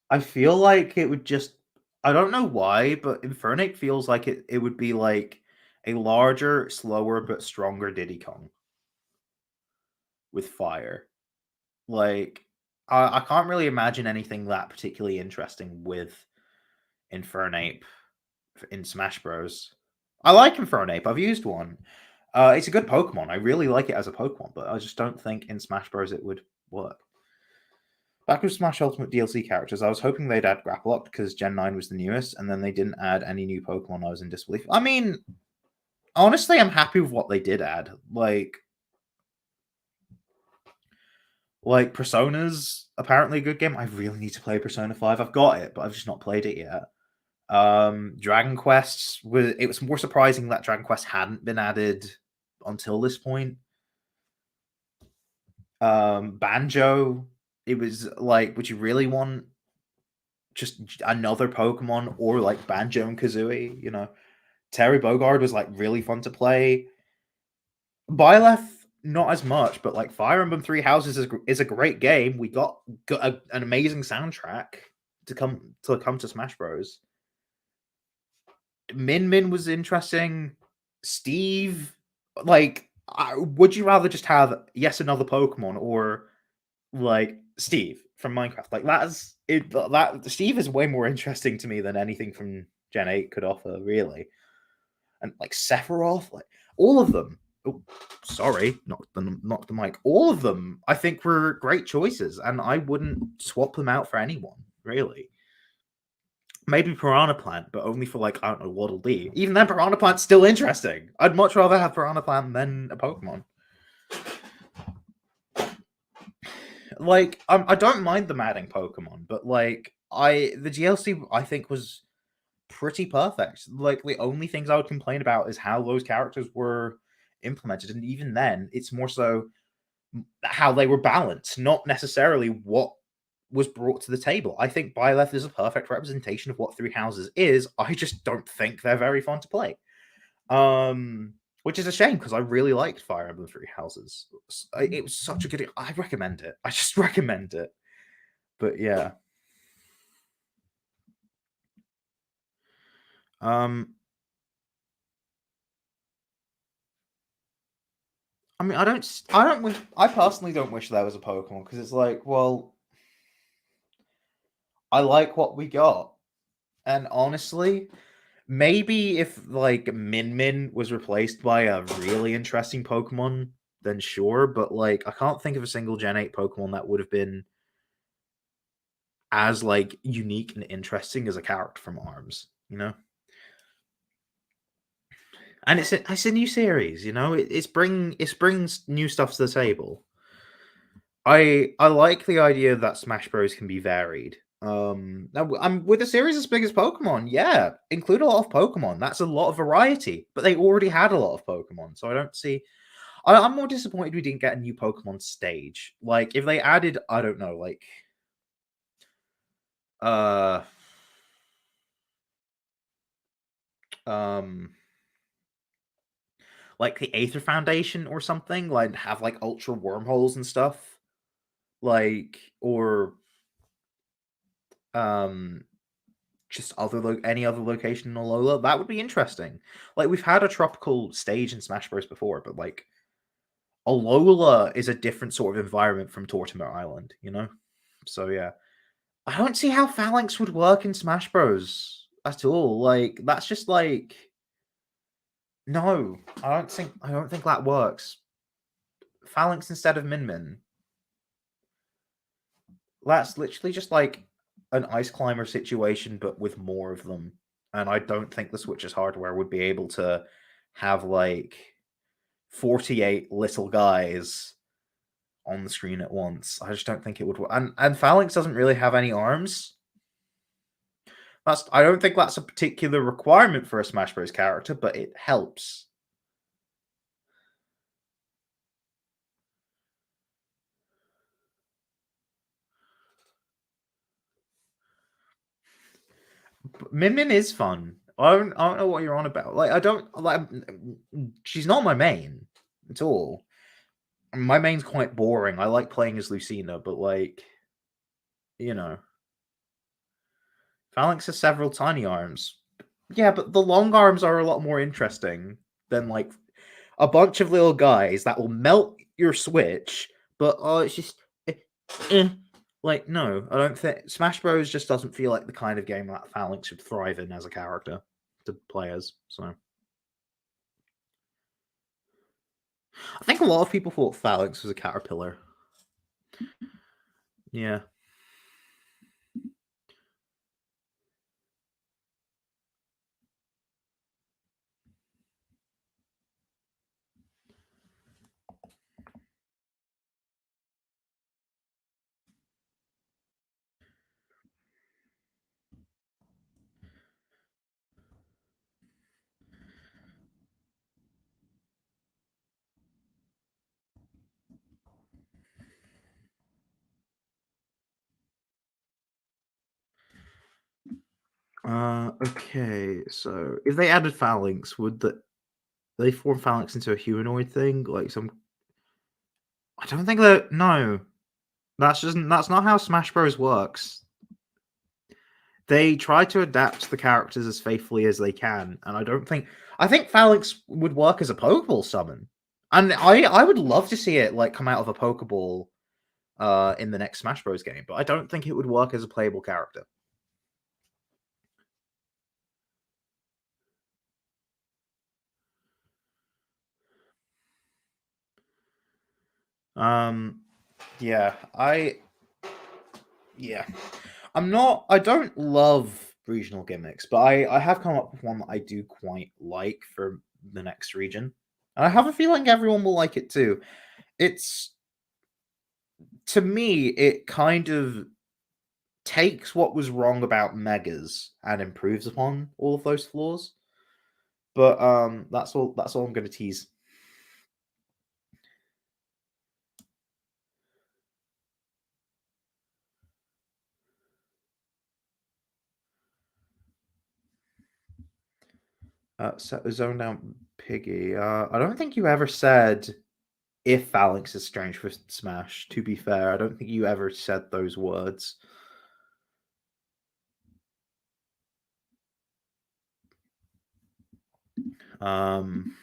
I feel like it would just, I don't know why, but Infernape feels like it would be like a larger, slower, but stronger Diddy Kong with fire. Like, I can't really imagine anything that particularly interesting with Infernape in Smash Bros. I like Infernape. I've used one. It's a good Pokemon. I really like it as a Pokemon, but I just don't think in Smash Bros. It would work. Back with Smash Ultimate DLC characters, I was hoping they'd add Grapple Up because Gen 9 was the newest, and then they didn't add any new Pokemon. I was in disbelief. I mean, honestly, I'm happy with what they did add. Like Persona's apparently a good game. I really need to play Persona 5. I've got it, but I've just not played it yet. Dragon Quest it was more surprising that Dragon Quest hadn't been added until this point. Banjo, it was like, would you really want just another Pokemon or like Banjo and Kazooie? You know, Terry Bogard was like really fun to play. Byleth, not as much, but like Fire Emblem Three Houses is a great game. We got an amazing soundtrack to come to Smash Bros. Min was interesting. Steve, like, would you rather just have another Pokemon or like Steve from Minecraft? Like that's it. That Steve is way more interesting to me than anything from Gen 8 could offer, really. And like Sephiroth, like all of them. Oh, sorry, not the mic. All of them, I think, were great choices, and I wouldn't swap them out for anyone, really. Maybe Piranha Plant, but only for like, I don't know, Waddle Dee. Even then, Piranha Plant's still interesting. I'd much rather have Piranha Plant than a Pokemon. Like, I don't mind them adding Pokemon, but like, the GLC I think was pretty perfect. Like, the only things I would complain about is how those characters were implemented, and even then, it's more so how they were balanced, not necessarily what was brought to the table. I think Byleth is a perfect representation of what Three Houses is. I just don't think they're very fun to play. Which is a shame because I really liked Fire Emblem Three Houses. It was such a good. I recommend it. I just recommend it. But yeah. I mean, I personally don't wish there was a Pokemon because it's like, well, I like what we got, and honestly, maybe if like Min Min was replaced by a really interesting Pokemon, then sure. But like, I can't think of a single Gen 8 Pokemon that would have been as like unique and interesting as a character from ARMS, you know. And it's a new series, you know. It brings new stuff to the table. I like the idea that Smash Bros can be varied. I'm with a series as big as Pokemon. Yeah, include a lot of Pokemon. That's a lot of variety. But they already had a lot of Pokemon, so I don't see. I'm more disappointed we didn't get a new Pokemon stage. Like if they added, I don't know, uh, um, like the Aether Foundation or something, like have like ultra wormholes and stuff, like or um just any other location in Alola, that would be interesting. Like, we've had a tropical stage in Smash Bros. Before, but like Alola is a different sort of environment from Tortimer Island, you know? So yeah. I don't see how Phalanx would work in Smash Bros. At all. Like, that's just like no, I don't think that works. Phalanx instead of Min Min. That's literally just like an ice climber situation, but with more of them. And I don't think the Switch's hardware would be able to have like 48 little guys on the screen at once. I just don't think it would work. And Phalanx doesn't really have any arms. I don't think that's a particular requirement for a Smash Bros. Character, but it helps. Min Min is fun. I don't know what you're on about. Like, I don't like. She's not my main at all. My main's quite boring. I like playing as Lucina, but like, you know, Phalanx has several tiny arms. Yeah, but the long arms are a lot more interesting than like a bunch of little guys that will melt your Switch. But it's just like no, I don't think Smash Bros. Just doesn't feel like the kind of game that Phalanx would thrive in as a character to play as. So I think a lot of people thought Phalanx was a caterpillar. Yeah. Okay. So if they added Phalanx, would they form Phalanx into a humanoid thing? Like some. I don't think that. No, that's not how Smash Bros. Works. They try to adapt the characters as faithfully as they can, and I don't think. I think Phalanx would work as a Pokeball summon, and I would love to see it like come out of a Pokeball in the next Smash Bros. Game, but I don't think it would work as a playable character. Um, yeah, yeah, I don't love regional gimmicks, but I have come up with one that I do quite like for the next region. And I have a feeling everyone will like it too. It's to me, it kind of takes what was wrong about Megas and improves upon all of those flaws. But that's all I'm gonna tease. Zone down Piggy. I don't think you ever said if Phalanx is strange for Smash. To be fair, I don't think you ever said those words. Um,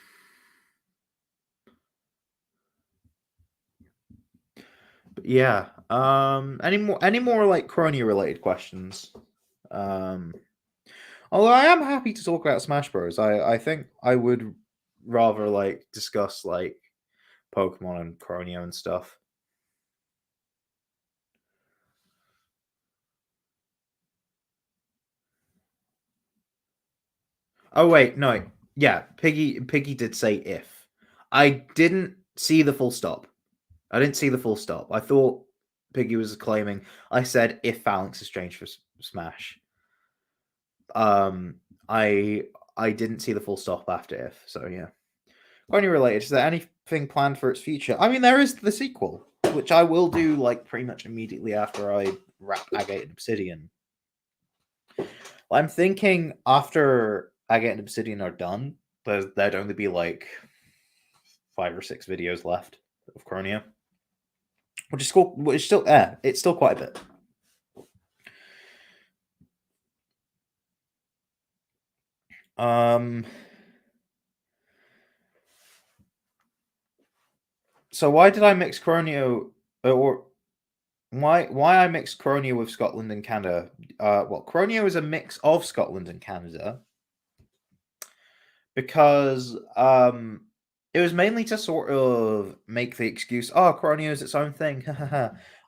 but yeah. Any more like Croneo related questions? Um, although I am happy to talk about Smash Bros. I think I would rather like discuss like Pokemon and Croneo and stuff. Oh wait, no. Yeah, Piggy did say if. I didn't see the full stop. I didn't see the full stop. I thought Piggy was claiming I said if Phalanx is strange for Smash. Um I I didn't see the full stop after if, so yeah. Only related, is there anything planned for its future? I mean, there is the sequel, which I will do like pretty much immediately after I wrap Agate and Obsidian. I'm thinking after Agate and Obsidian are done, there'd only be like 5 or 6 videos left of Croneo, which is cool. Which is still, it's still quite a bit. So why did I mix Croneo, or why I mixed Croneo with Scotland and Canada? Well, Croneo is a mix of Scotland and Canada because it was mainly to sort of make the excuse, oh, Croneo is its own thing.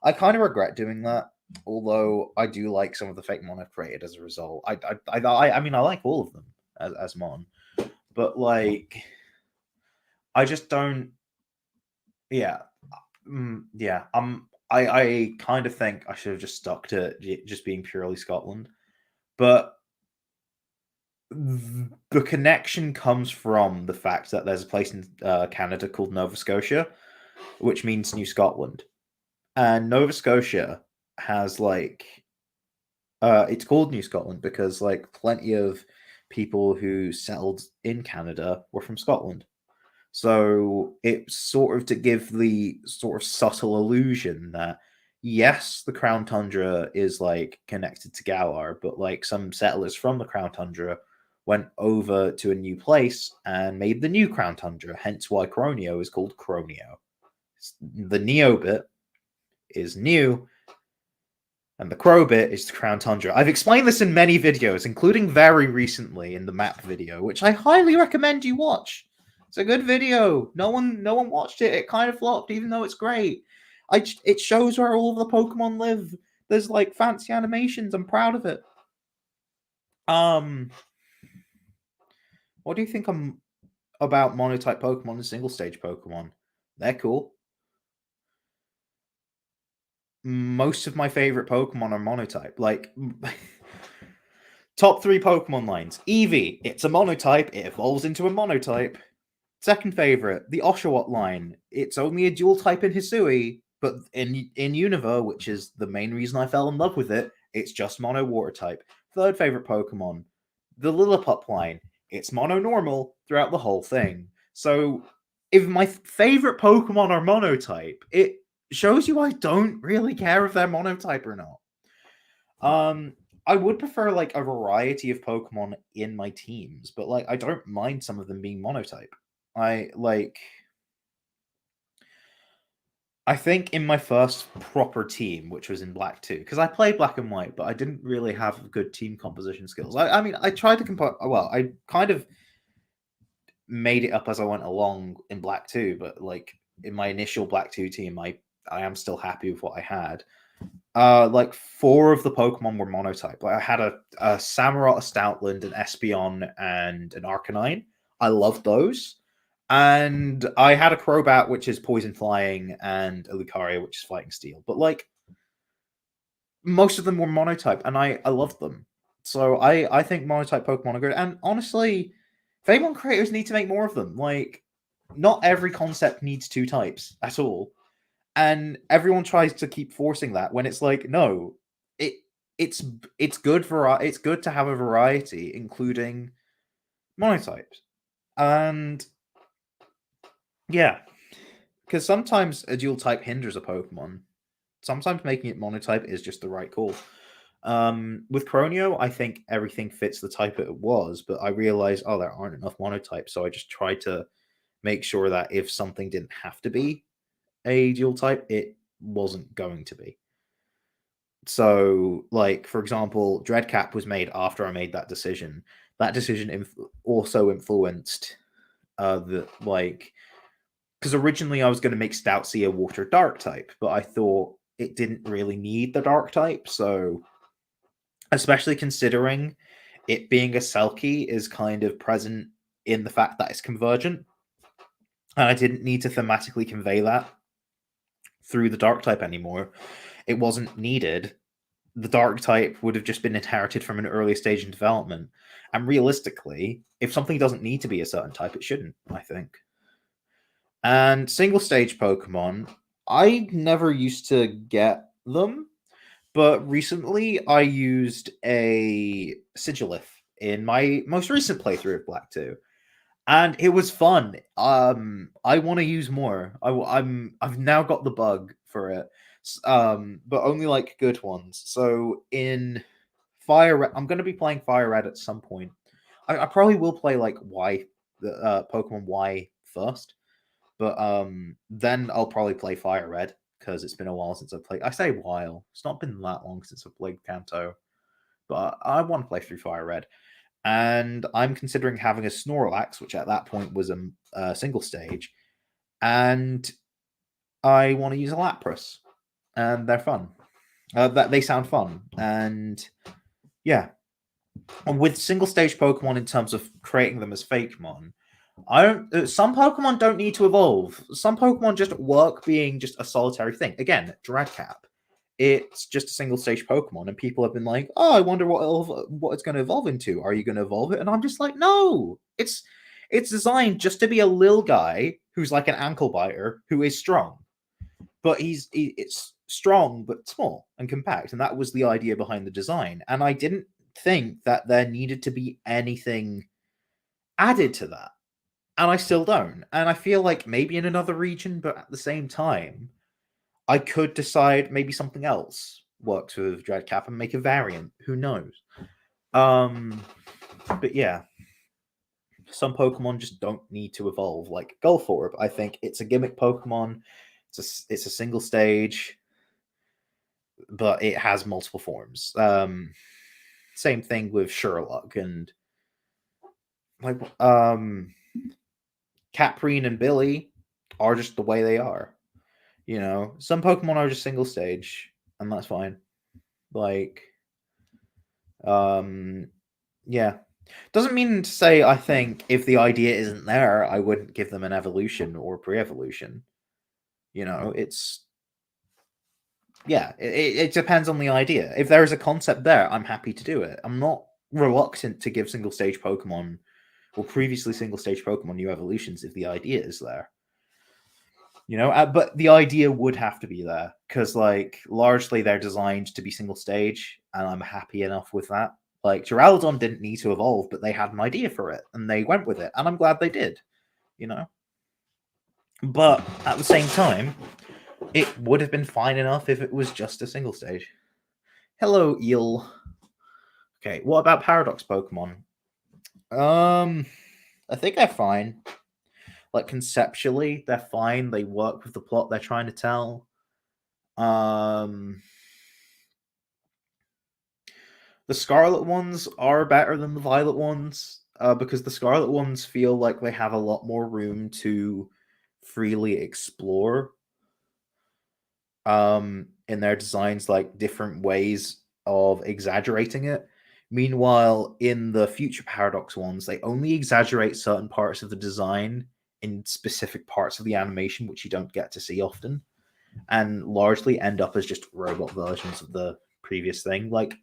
I kind of regret doing that, although I do like some of the fake mon I've created as a result. I mean, I like all of them as mon, but like, I just don't. Yeah, yeah. I kind of think I should have just stuck to just being purely Scotland, but the connection comes from the fact that there's a place in Canada called Nova Scotia, which means New Scotland, and Nova Scotia has like it's called New Scotland because like plenty of people who settled in Canada were from Scotland. So it's sort of to give the sort of subtle illusion that yes, the Crown Tundra is like connected to Galar, but like some settlers from the Crown Tundra went over to a new place and made the new Crown Tundra, hence why Croneo is called Croneo. The Neo bit is new, and the Crow bit is the Crown Tundra. I've explained this in many videos, including very recently in the map video, which I highly recommend you watch. It's a good video. No one watched it. It kind of flopped, even though it's great. It shows where all of the Pokemon live. There's like fancy animations. I'm proud of it. What do you think about monotype Pokemon and single stage Pokemon? They're cool. Most of my favorite Pokemon are monotype. Like top 3 Pokemon lines. Eevee, it's a monotype. It evolves into a monotype. Second favorite, the Oshawott line. It's only a dual type in Hisui, but in Unova, which is the main reason I fell in love with it, it's just mono water type. Third favorite Pokemon, the Lillipup line. It's mono normal throughout the whole thing. So if my favorite Pokemon are monotype, it shows you I don't really care if they're monotype or not. I would prefer like a variety of Pokemon in my teams, but like I don't mind some of them being monotype. I like I think in my first proper team, which was in Black 2, because I played Black and White, but I didn't really have good team composition skills. I mean, I tried to compose. Well, I kind of made it up as I went along in Black 2, but like in my initial Black 2 team, I am still happy with what I had. Like 4 of the Pokemon were monotype. Like I had a Samurott, a Stoutland, an Espeon, and an Arcanine. I loved those. And I had a Crobat, which is poison flying, and a Lucario, which is fighting steel. But like most of them were monotype, and I loved them. So I think monotype Pokemon are good. And honestly, Pokemon creators need to make more of them. Like, not every concept needs 2 types at all. And everyone tries to keep forcing that when it's like, no, it it's good for it's good to have a variety, including monotypes. And yeah, because sometimes a dual type hinders a Pokemon. Sometimes making it monotype is just the right call. With Croneo, I think everything fits the type it was, but I realized, oh, there aren't enough monotypes, so I just tried to make sure that if something didn't have to be a dual type, it wasn't going to be. So, like for example, Dreadcap was made after I made that decision. That decision also influenced the like because originally I was going to make Stoutzy a water dark type, but I thought it didn't really need the dark type. So, especially considering it being a Selkie is kind of present in the fact that it's convergent, and I didn't need to thematically convey that through the dark type anymore. It wasn't needed. The dark type would have just been inherited from an early stage in development. And realistically, if something doesn't need to be a certain type, it shouldn't, I think. And single stage Pokemon, I never used to get them, but recently I used a Sigilith in my most recent playthrough of Black 2. And it was fun. I want to use more. I've now got the bug for it, but only like good ones. So in Fire Red, I'm going to be playing Fire Red at some point. I probably will play like Pokemon Y first, but then I'll probably play Fire Red because it's been a while since I've played. I say while, it's not been that long since I've played Kanto, but I want to play through Fire Red. And I'm considering having a Snorlax, which at that point was a single stage, and I want to use a Lapras, and they're fun. That they sound fun, and yeah. And with single stage Pokemon, in terms of creating them as Fakemon, I don't. Some Pokemon don't need to evolve. Some Pokemon just work being just a solitary thing. Again, Dreadcap. It's just a single stage Pokemon, and people have been like, "Oh, I wonder what it's going to evolve into. Are you going to evolve it?" And I'm just like, "No, it's designed just to be a little guy who's like an ankle biter who is strong, but it's strong but small and compact, and that was the idea behind the design. And I didn't think that there needed to be anything added to that, and I still don't. And I feel like maybe in another region, but at the same time, I could decide maybe something else works with Dreadcap and make a variant. Who knows? But yeah, some Pokemon just don't need to evolve. Like Gulforb, I think it's a gimmick Pokemon. It's a single stage, but it has multiple forms. Same thing with Sherlock and like Caprine and Billy are just the way they are. You know, some Pokemon are just single stage, and that's fine. Like, yeah. Doesn't mean to say I think if the idea isn't there, I wouldn't give them an evolution or pre-evolution. You know, it's it depends on the idea. If there is a concept there, I'm happy to do it. I'm not reluctant to give single stage Pokemon or previously single stage Pokemon new evolutions if the idea is there. You know, but the idea would have to be there because, like, largely they're designed to be single stage, and I'm happy enough with that. Like, Duraludon didn't need to evolve, but they had an idea for it, and they went with it, and I'm glad they did. You know, but at the same time, it would have been fine enough if it was just a single stage. Hello, Eel. Okay, what about Paradox Pokemon? I think they're fine. Like conceptually, they're fine. They work with the plot they're trying to tell. The Scarlet ones are better than the Violet ones because the Scarlet ones feel like they have a lot more room to freely explore in their designs, like different ways of exaggerating it. Meanwhile, in the future Paradox ones, they only exaggerate certain parts of the design in specific parts of the animation, which you don't get to see often, and largely end up as just robot versions of the previous thing. Like,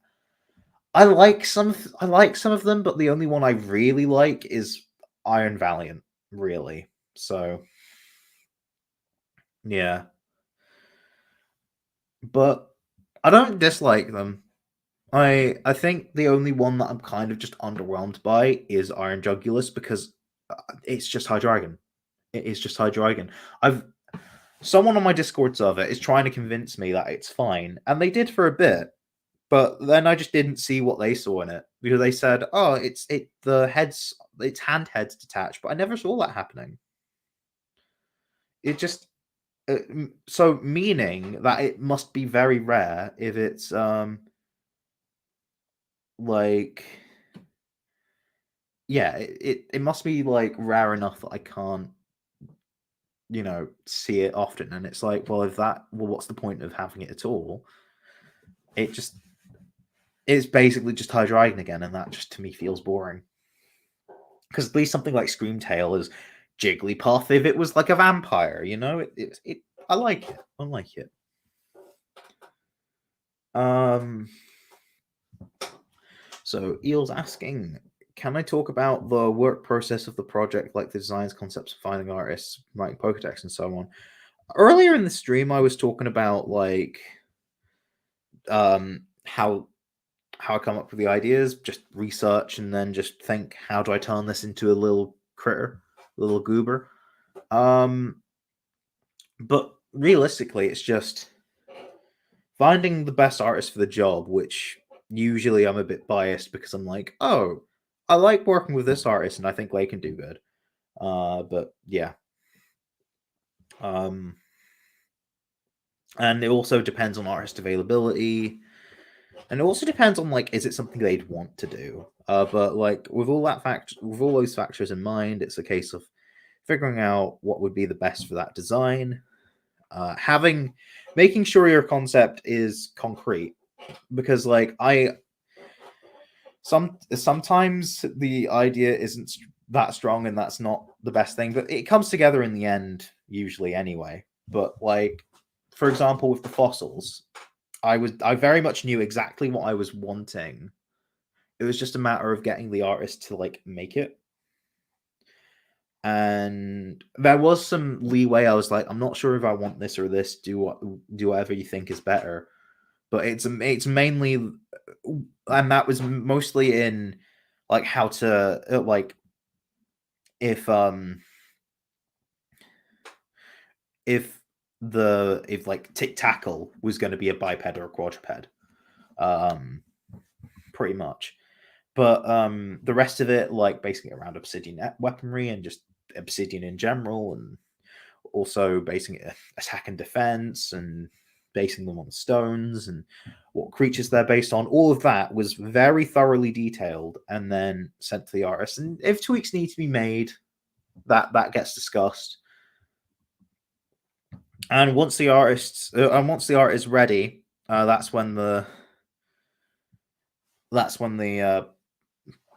I like some of them, but the only one I really like is Iron Valiant, really. So, yeah. But I don't dislike them. I think the only one that I'm kind of just underwhelmed by is Iron Jugulus because it's just Hydreigon. It is just Hydreigon. I've Someone on my Discord server is trying to convince me that it's fine, and they did for a bit, but then I just didn't see what they saw in it because they said, "Oh, it's hand heads detached," but I never saw that happening. It just so meaning that it must be very rare if it's like yeah, it must be like rare enough that I can't see it often. And it's like, well, what's the point of having it at all? It's basically just Hydreigon again, and that just to me feels boring. Because at least something like Screamtail is Jigglypuff if it was like a vampire, I like it. I like it. So Eel's asking, can I talk about the work process of the project, like the designs, concepts, finding artists, writing Pokedex, and so on? Earlier in the stream, I was talking about like how I come up with the ideas, just research, and then just think, how do I turn this into a little critter, a little goober? But realistically, it's just finding the best artist for the job, which usually I'm a bit biased because I'm like, oh, I like working with this artist, and I think they can do good. But yeah. Um, and it also depends on artist availability, and it also depends on like, is it something they'd want to do? But like with all those factors in mind, it's a case of figuring out what would be the best for that design. Making sure your concept is concrete, because like sometimes the idea isn't that strong, and that's not the best thing, but it comes together in the end usually anyway. But like, for example, with the fossils, I very much knew exactly what I was wanting. It was just a matter of getting the artist to like make it. And there was some leeway. I was like, I'm not sure if I want this or this. Do whatever you think is better. But it's mainly, and that was mostly in like how to like if if if like tic tackle was going to be a biped or a quadruped, um, pretty much. But the rest of it, like basically around obsidian weaponry and just obsidian in general, and also basing it attack and defense, and basing them on stones and what creatures they're based on. All of that was very thoroughly detailed and then sent to the artist. And if tweaks need to be made, that gets discussed. And once the art is ready, that's when the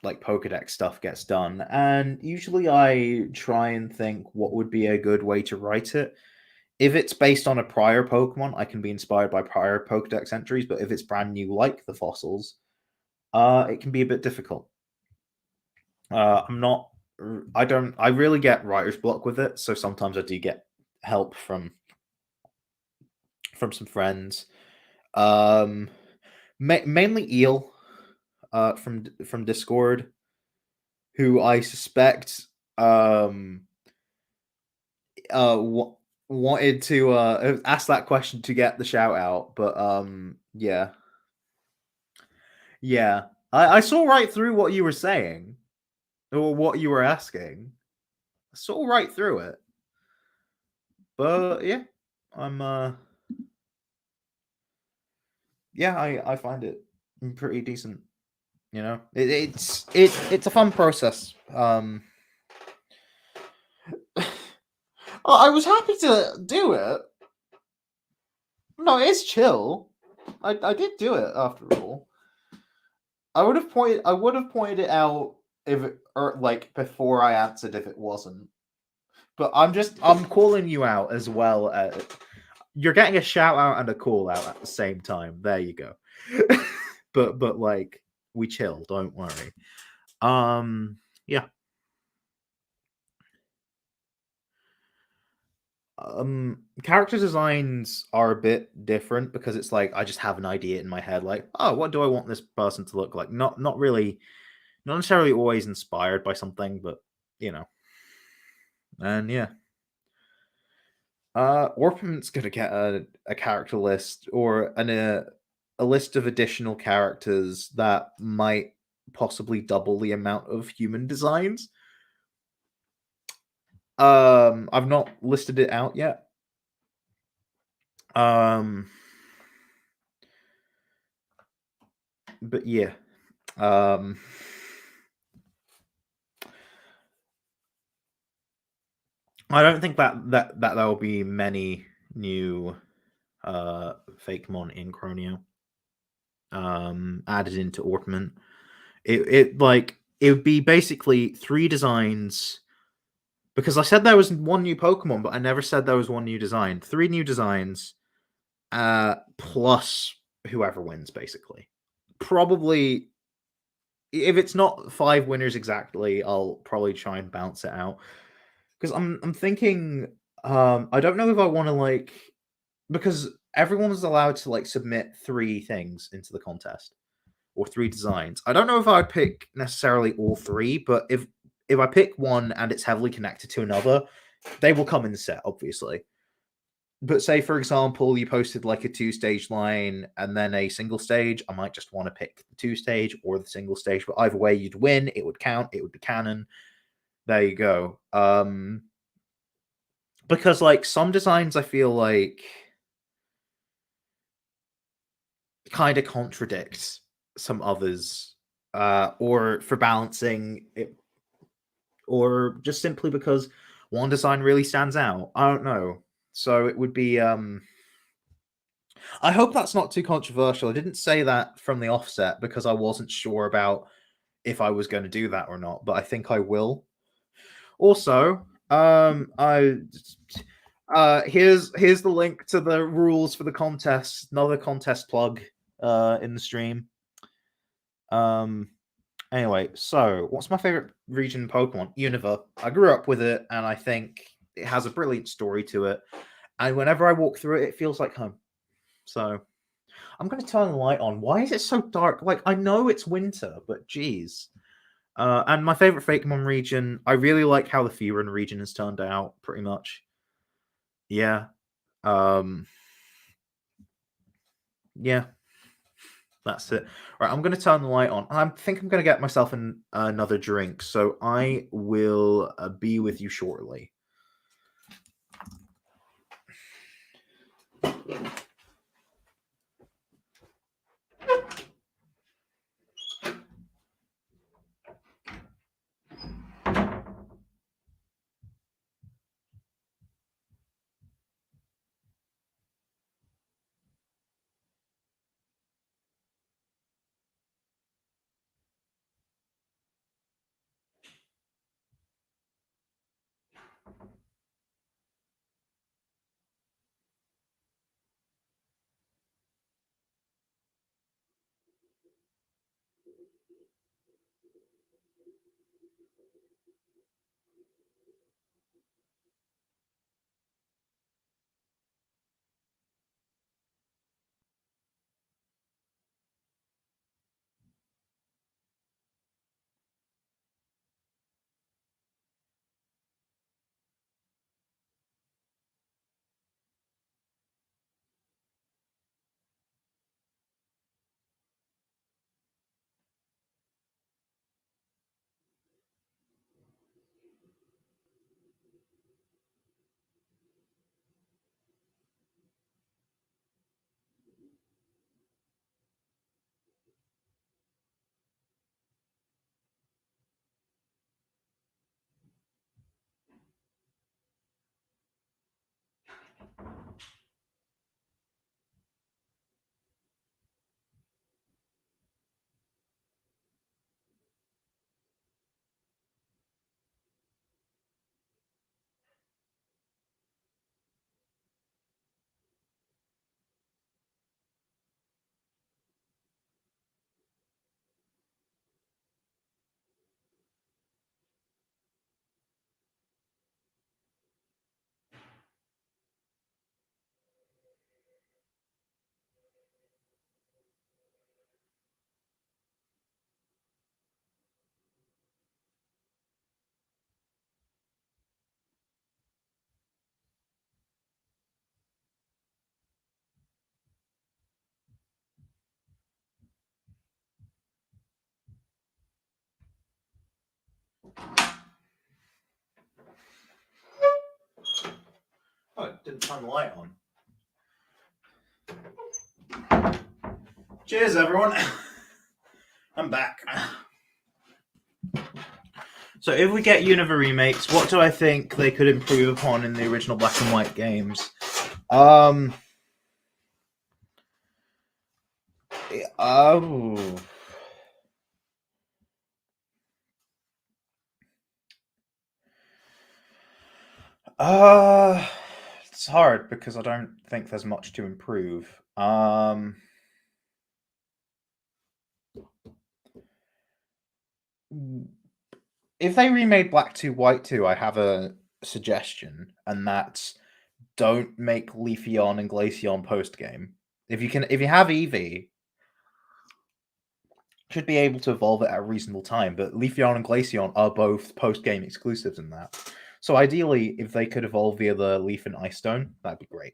like Pokedex stuff gets done. And usually I try and think what would be a good way to write it. If it's based on a prior Pokemon, I can be inspired by prior Pokedex entries, but if it's brand new like the fossils, it can be a bit difficult. I really get writer's block with it, so sometimes I do get help from some friends. Mainly Eel, from Discord, who I suspect wanted to ask that question to get the shout out, but yeah. I saw right through what you were saying or what you were asking. I saw right through it. But yeah, I'm yeah, I find it pretty decent. You know, it's a fun process. I was happy to do it. No, it's chill. I did do it after all. I would have pointed it out if it, or like before I answered if it wasn't. But I'm calling you out as well. You're getting a shout out and a call out at the same time. There you go. but like, we chill. Don't worry. Yeah. Character designs are a bit different because it's like I just have an idea in my head, like, oh, what do I want this person to look like? Not really, not necessarily always inspired by something, but you know. And yeah. Orphan's gonna get a character list or a list of additional characters that might possibly double the amount of human designs. I've not listed it out yet. But yeah. I don't think that there will be many new Fakemon in Croneo added into Orpiment. It would be basically 3 designs, because I said there was 1 new Pokemon, but I never said there was 1 new design. 3 new designs, plus whoever wins, basically. Probably, if it's not 5 winners exactly, I'll probably try and bounce it out. Because I'm thinking, I don't know if I want to like, because everyone's allowed to like submit 3 things into the contest or 3 designs. I don't know if I'd pick necessarily all 3, but if I pick one and it's heavily connected to another, they will come in the set, obviously. But say, for example, you posted like a 2-stage line and then a single stage, I might just want to pick the 2-stage or the single stage. But either way, you'd win. It would count. It would be canon. There you go. Because like some designs, I feel like kind of contradicts some others, or for balancing it, or just simply because one design really stands out. I don't know. So it would be. I hope that's not too controversial. I didn't say that from the offset because I wasn't sure about if I was going to do that or not, but I think I will. Also, here's the link to the rules for the contest. Another contest plug in the stream. Anyway, so what's my favorite region in Pokemon? Unova. I grew up with it, and I think it has a brilliant story to it. And whenever I walk through it, it feels like home. So I'm going to turn the light on. Why is it so dark? Like, I know it's winter, but geez. And my favorite Fakemon region, I really like how the Furon region has turned out, pretty much. Yeah. Yeah. That's it. All right, I'm going to turn the light on. I think I'm going to get myself another drink, so I will be with you shortly. Oh, it didn't turn the light on. Cheers, everyone. I'm back. So if we get Unova remakes, what do I think they could improve upon in the original Black and White games? Oh. It's hard because I don't think there's much to improve. If they remade Black 2, White 2, I have a suggestion, and that's don't make Leafeon and Glaceon post game. If you have Eevee, should be able to evolve it at a reasonable time, but Leafeon and Glaceon are both post game exclusives in that. So ideally, if they could evolve via the Leaf and Ice Stone, that'd be great.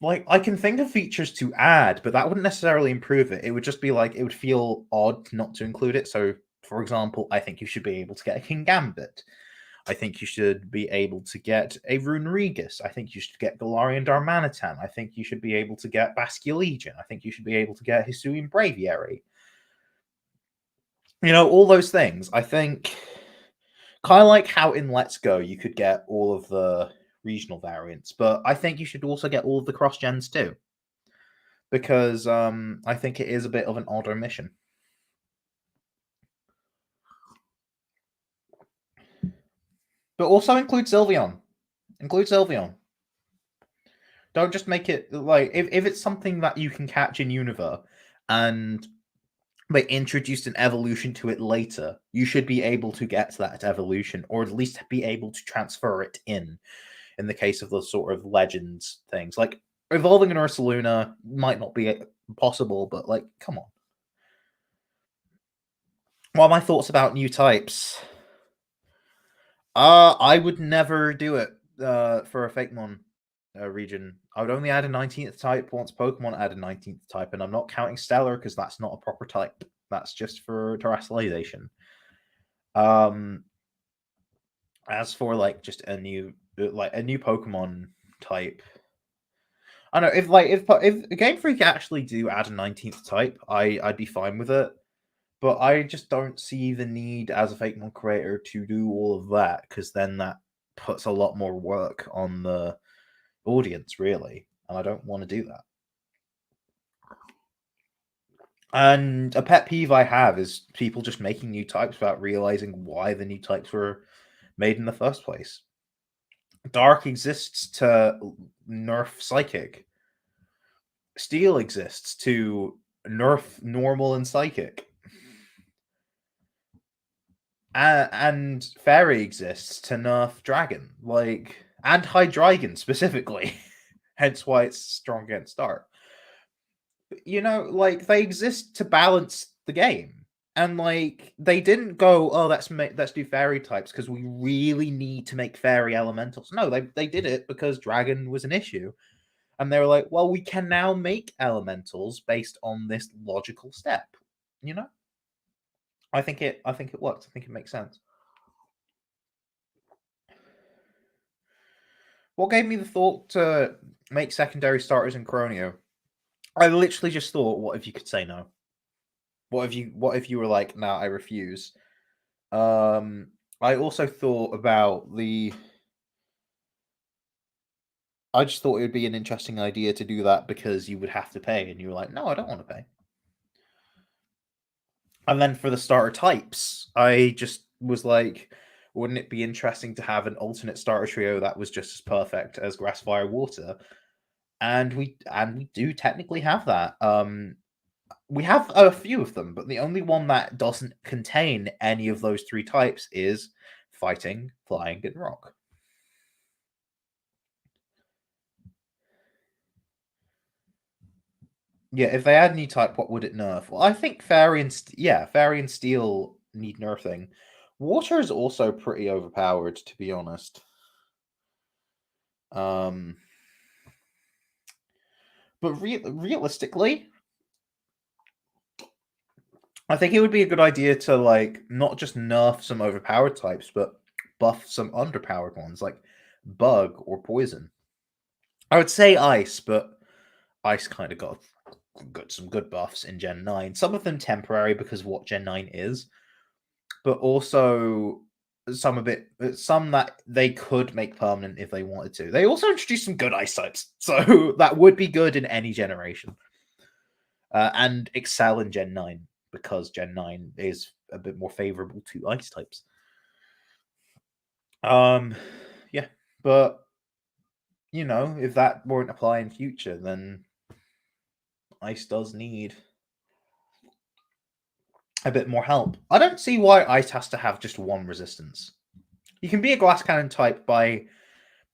Like, I can think of features to add, but that wouldn't necessarily improve it. It would just be like, it would feel odd not to include it. So, for example, I think you should be able to get a King Gambit. I think you should be able to get a Rune Regis. I think you should get Galarian Darmanitan. I think you should be able to get Basculegion. I think you should be able to get Hisuian Braviary. You know, all those things. I think kind of like how in Let's Go you could get all of the regional variants, but I think you should also get all of the cross gens too, because I think it is a bit of an odd omission. But also include Sylveon. Include Sylveon. Don't just make it like if it's something that you can catch in Unova and they introduced an evolution to it later, you should be able to get that evolution, or at least be able to transfer it in the case of those sort of legends things. Like evolving an Ursaluna might not be possible, but like, come on. What are my thoughts about new types? I would never do it for a Fakemon region. I would only add a 19th type once Pokemon add a 19th type, and I'm not counting Stellar because that's not a proper type. That's just for terrestrialization. As for like just a new Pokemon type, I don't know if Game Freak actually do add a 19th type, I'd be fine with it. But I just don't see the need as a Fakemon creator to do all of that, because then that puts a lot more work on the audience, really, and I don't want to do that. And a pet peeve I have is people just making new types without realizing why the new types were made in the first place. Dark exists to nerf Psychic. Steel exists to nerf Normal and Psychic. And Fairy exists to nerf Dragon, like, and Hydreigon specifically. Hence why it's strong against Dark. You know, like, they exist to balance the game. And like, they didn't go, oh, let's do fairy types because we really need to make fairy elementals. No, they did it because Dragon was an issue. And they were like, well, we can now make elementals based on this logical step. You know? I think it works. I think it makes sense. What gave me the thought to make secondary starters in Croneo? I literally just thought, what if you could say no? What if you were like, nah, I refuse? I also thought about I just thought it would be an interesting idea to do that because you would have to pay, and you were like, no, I don't want to pay. And then for the starter types, I just was like, wouldn't it be interesting to have an alternate starter trio that was just as perfect as Grass, Fire, Water? And we do technically have that. We have a few of them, but the only one that doesn't contain any of those three types is Fighting, Flying, and Rock. Yeah, if they add a new type, what would it nerf? Well, I think Fairy and Steel need nerfing. Water is also pretty overpowered, to be honest. But realistically, I think it would be a good idea to like not just nerf some overpowered types, but buff some underpowered ones like Bug or Poison. I would say Ice, but Ice kind of got some good buffs in Gen 9. Some of them temporary because of what Gen 9 is, but also some that they could make permanent if they wanted to. They also introduced some good Ice types, so that would be good in any generation. And excel in Gen 9 because Gen 9 is a bit more favorable to Ice types. Yeah, but you know, if that won't apply in future, then Ice does need a bit more help. I don't see why Ice has to have just one resistance. You can be a Glass Cannon type by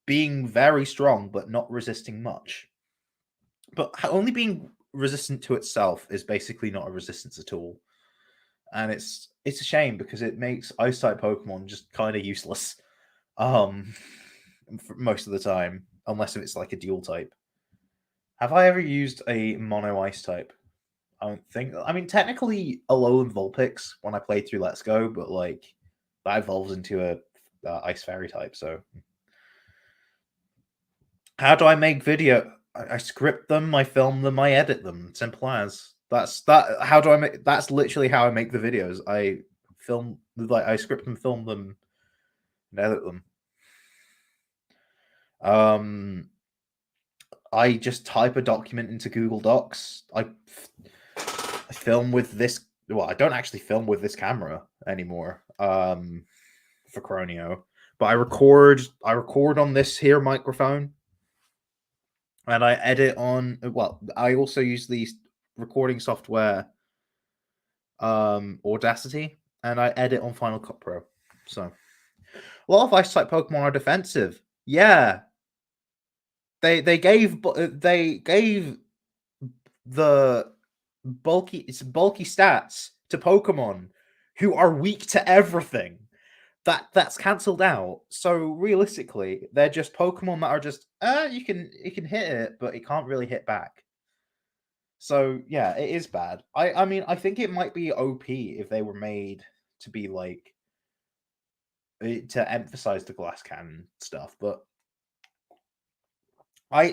being very strong but not resisting much. But only being resistant to itself is basically not a resistance at all. And it's a shame because it makes Ice type Pokemon just kind of useless. For most of the time, unless if it's like a dual type. Have I ever used a mono ice type? I don't think. I mean, technically, Alolan Vulpix when I played through Let's Go, but like that evolves into a Ice Fairy type. So, how do I make video? I script them, I film them, I edit them. Simple as. That's that. How do I make? That's literally how I make the videos. I film, like I script them, film them, and edit them. I just type a document into Google Docs. I film with this. Well, I don't actually film with this camera anymore. For Croneo, but I record. I record on this here microphone, and I edit on. Well, I also use the recording software, Audacity, and I edit on Final Cut Pro. So a lot of Ice type Pokemon are defensive. Yeah, they gave the bulky stats to Pokemon who are weak to everything. That's cancelled out. So realistically, they're just Pokemon that are just you can hit it, but it can't really hit back. So yeah, it is bad. I mean I think it might be OP if they were made to be like to emphasize the glass cannon stuff, but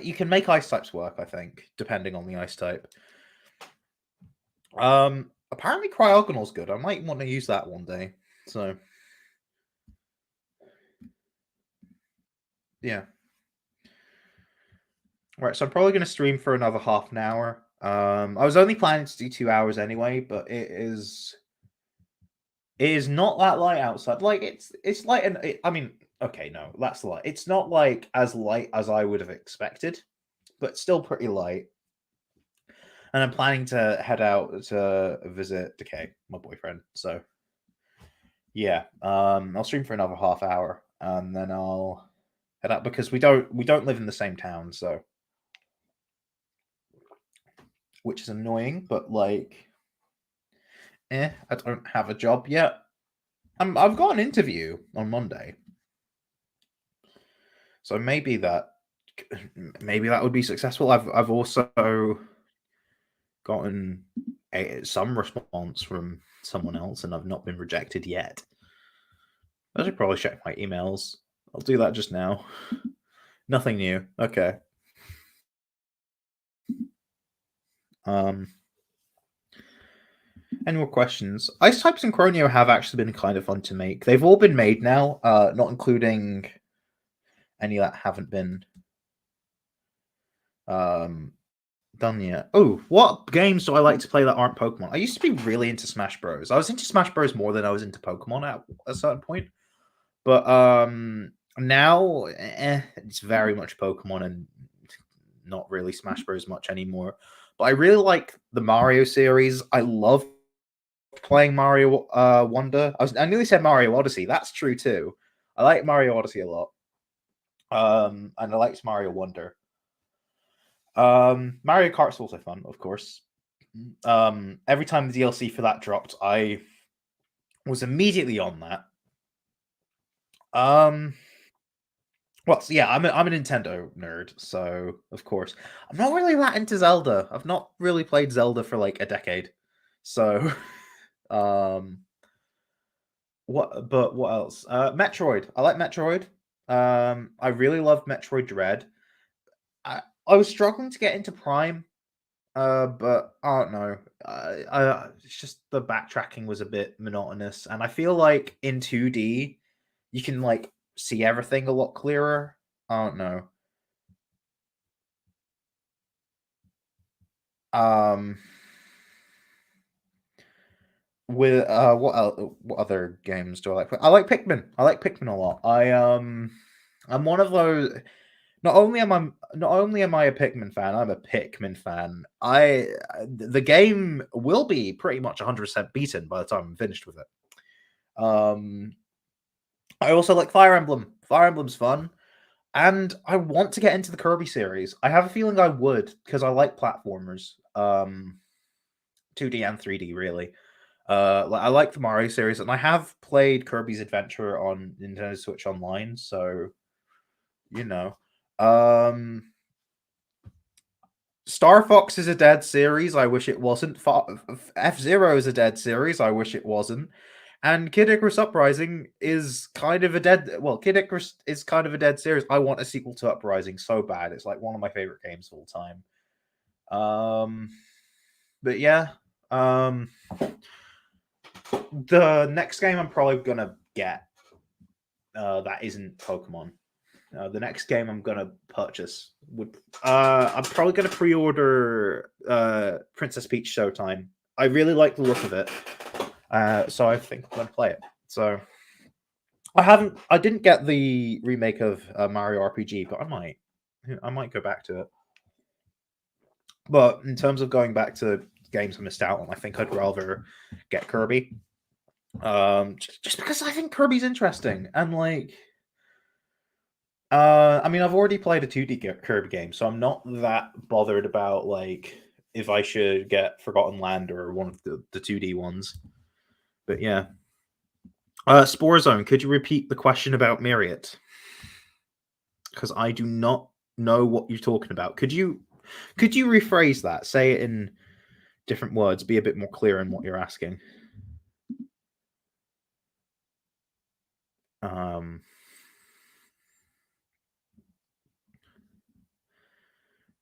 you can make ice types work, I think, depending on the ice type. Apparently Cryogonal's good. I might want to use that one day. So yeah. Right, so I'm probably going to stream for another half an hour. I was only planning to do 2 hours anyway, but it is not that light outside. Like it's light, and I mean, okay, no, that's light. It's not like as light as I would have expected, but still pretty light. And I'm planning to head out to visit Decay, my boyfriend. So yeah, I'll stream for another half hour, and then I'll head out because we don't live in the same town, so which is annoying, but like, I don't have a job yet. I've got an interview on Monday, so maybe that would be successful. I've also gotten some response from someone else, and I've not been rejected yet. I should probably check my emails. I'll do that just now. Nothing new. Okay. Any more questions? Ice types in Croneo have actually been kind of fun to make. They've all been made now, not including any that haven't been done yet. Oh, what games do I like to play that aren't Pokemon? I used to be really into Smash Bros. I was into Smash Bros more than I was into Pokemon at a certain point. But now it's very much Pokemon and not really Smash Bros much anymore. But I really like the Mario series. I love playing Mario Wonder. I nearly said Mario Odyssey. That's true too. I like Mario Odyssey a lot. And I liked Mario Wonder. Mario Kart's also fun, of course. Every time the DLC for that dropped, I was immediately on that. Well, so yeah, I'm a Nintendo nerd, so of course I'm not really that into Zelda. I've not really played Zelda for like a decade, so what else? Metroid. I like Metroid. I really love Metroid Dread. I was struggling to get into Prime, but I don't know. It's just the backtracking was a bit monotonous, and I feel like in 2D you can like see everything a lot clearer. I don't know. Um, with what other games do I like? I like Pikmin. I like Pikmin a lot. I'm one of those. Not only am I a Pikmin fan, I'm a Pikmin fan. The game will be pretty much 100% beaten by the time I'm finished with it. I also like Fire Emblem. Fire Emblem's fun, and I want to get into the Kirby series. I have a feeling I would because I like platformers. 2D and 3D really. I like the Mario series, and I have played Kirby's Adventure on Nintendo Switch Online, so you know. Star Fox is a dead series. I wish it wasn't. F-Zero is a dead series. I wish it wasn't. And Kid Icarus Uprising is kind of a dead. Well, Kid Icarus is kind of a dead series. I want a sequel to Uprising so bad. It's like one of my favorite games of all time. But yeah, the next game I'm probably gonna get that isn't Pokemon. The next game I'm gonna purchase would I'm probably gonna pre-order Princess Peach Showtime. I really like the look of it, so I think I'm gonna play it. So I didn't get the remake of Mario RPG, but I might go back to it. But in terms of going back to games I missed out on, I think I'd rather get Kirby. Just because I think Kirby's interesting and like. I mean, I've already played a 2D Kirby game, so I'm not that bothered about like if I should get Forgotten Land or one of the 2D ones. But yeah. Spore Zone, could you repeat the question about Myriad? Because I do not know what you're talking about. Could you rephrase that? Say it in different words. Be a bit more clear in what you're asking.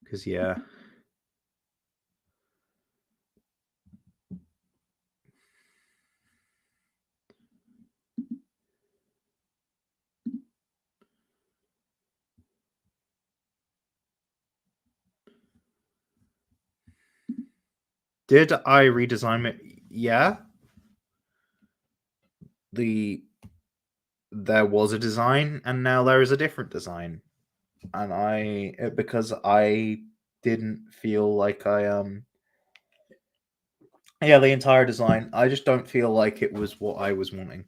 Because yeah. Did I redesign it? Yeah. There was a design and now there is a different design. And because I didn't feel like yeah, the entire design, I just don't feel like it was what I was wanting.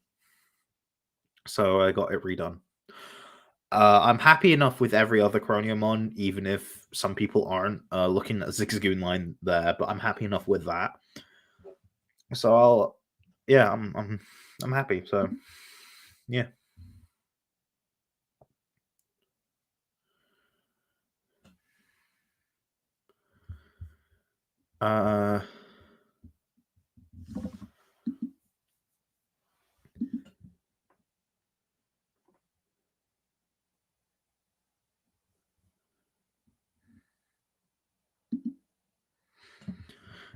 So I got it redone. I'm happy enough with every other Chroneomon, even if some people aren't looking at Zigzagoon line there, but I'm happy enough with that. So I'm happy. So yeah.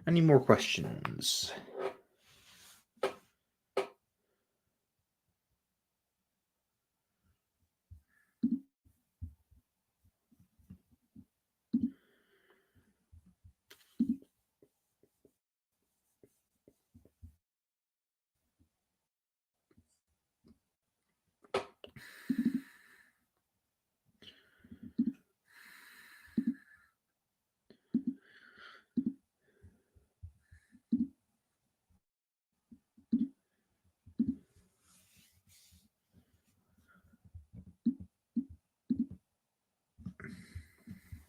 Any more questions?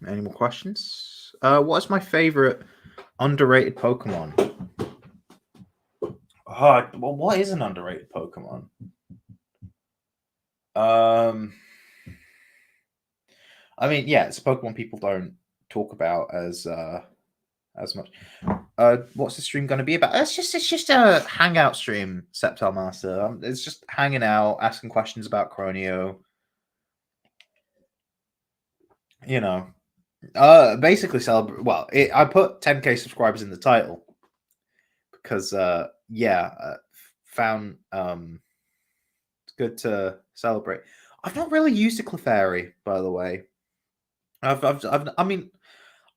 Any more questions? What's my favorite underrated Pokemon? Well, what is an underrated Pokemon? I mean, yeah, it's a Pokemon people don't talk about as much. What's the stream going to be about? It's just a hangout stream, Septile Master. It's just hanging out, asking questions about Croneo. You know, basically celebrate. Well, I put 10K subscribers in the title because found it's good to celebrate. I've not really used a Clefairy, by the way. I mean,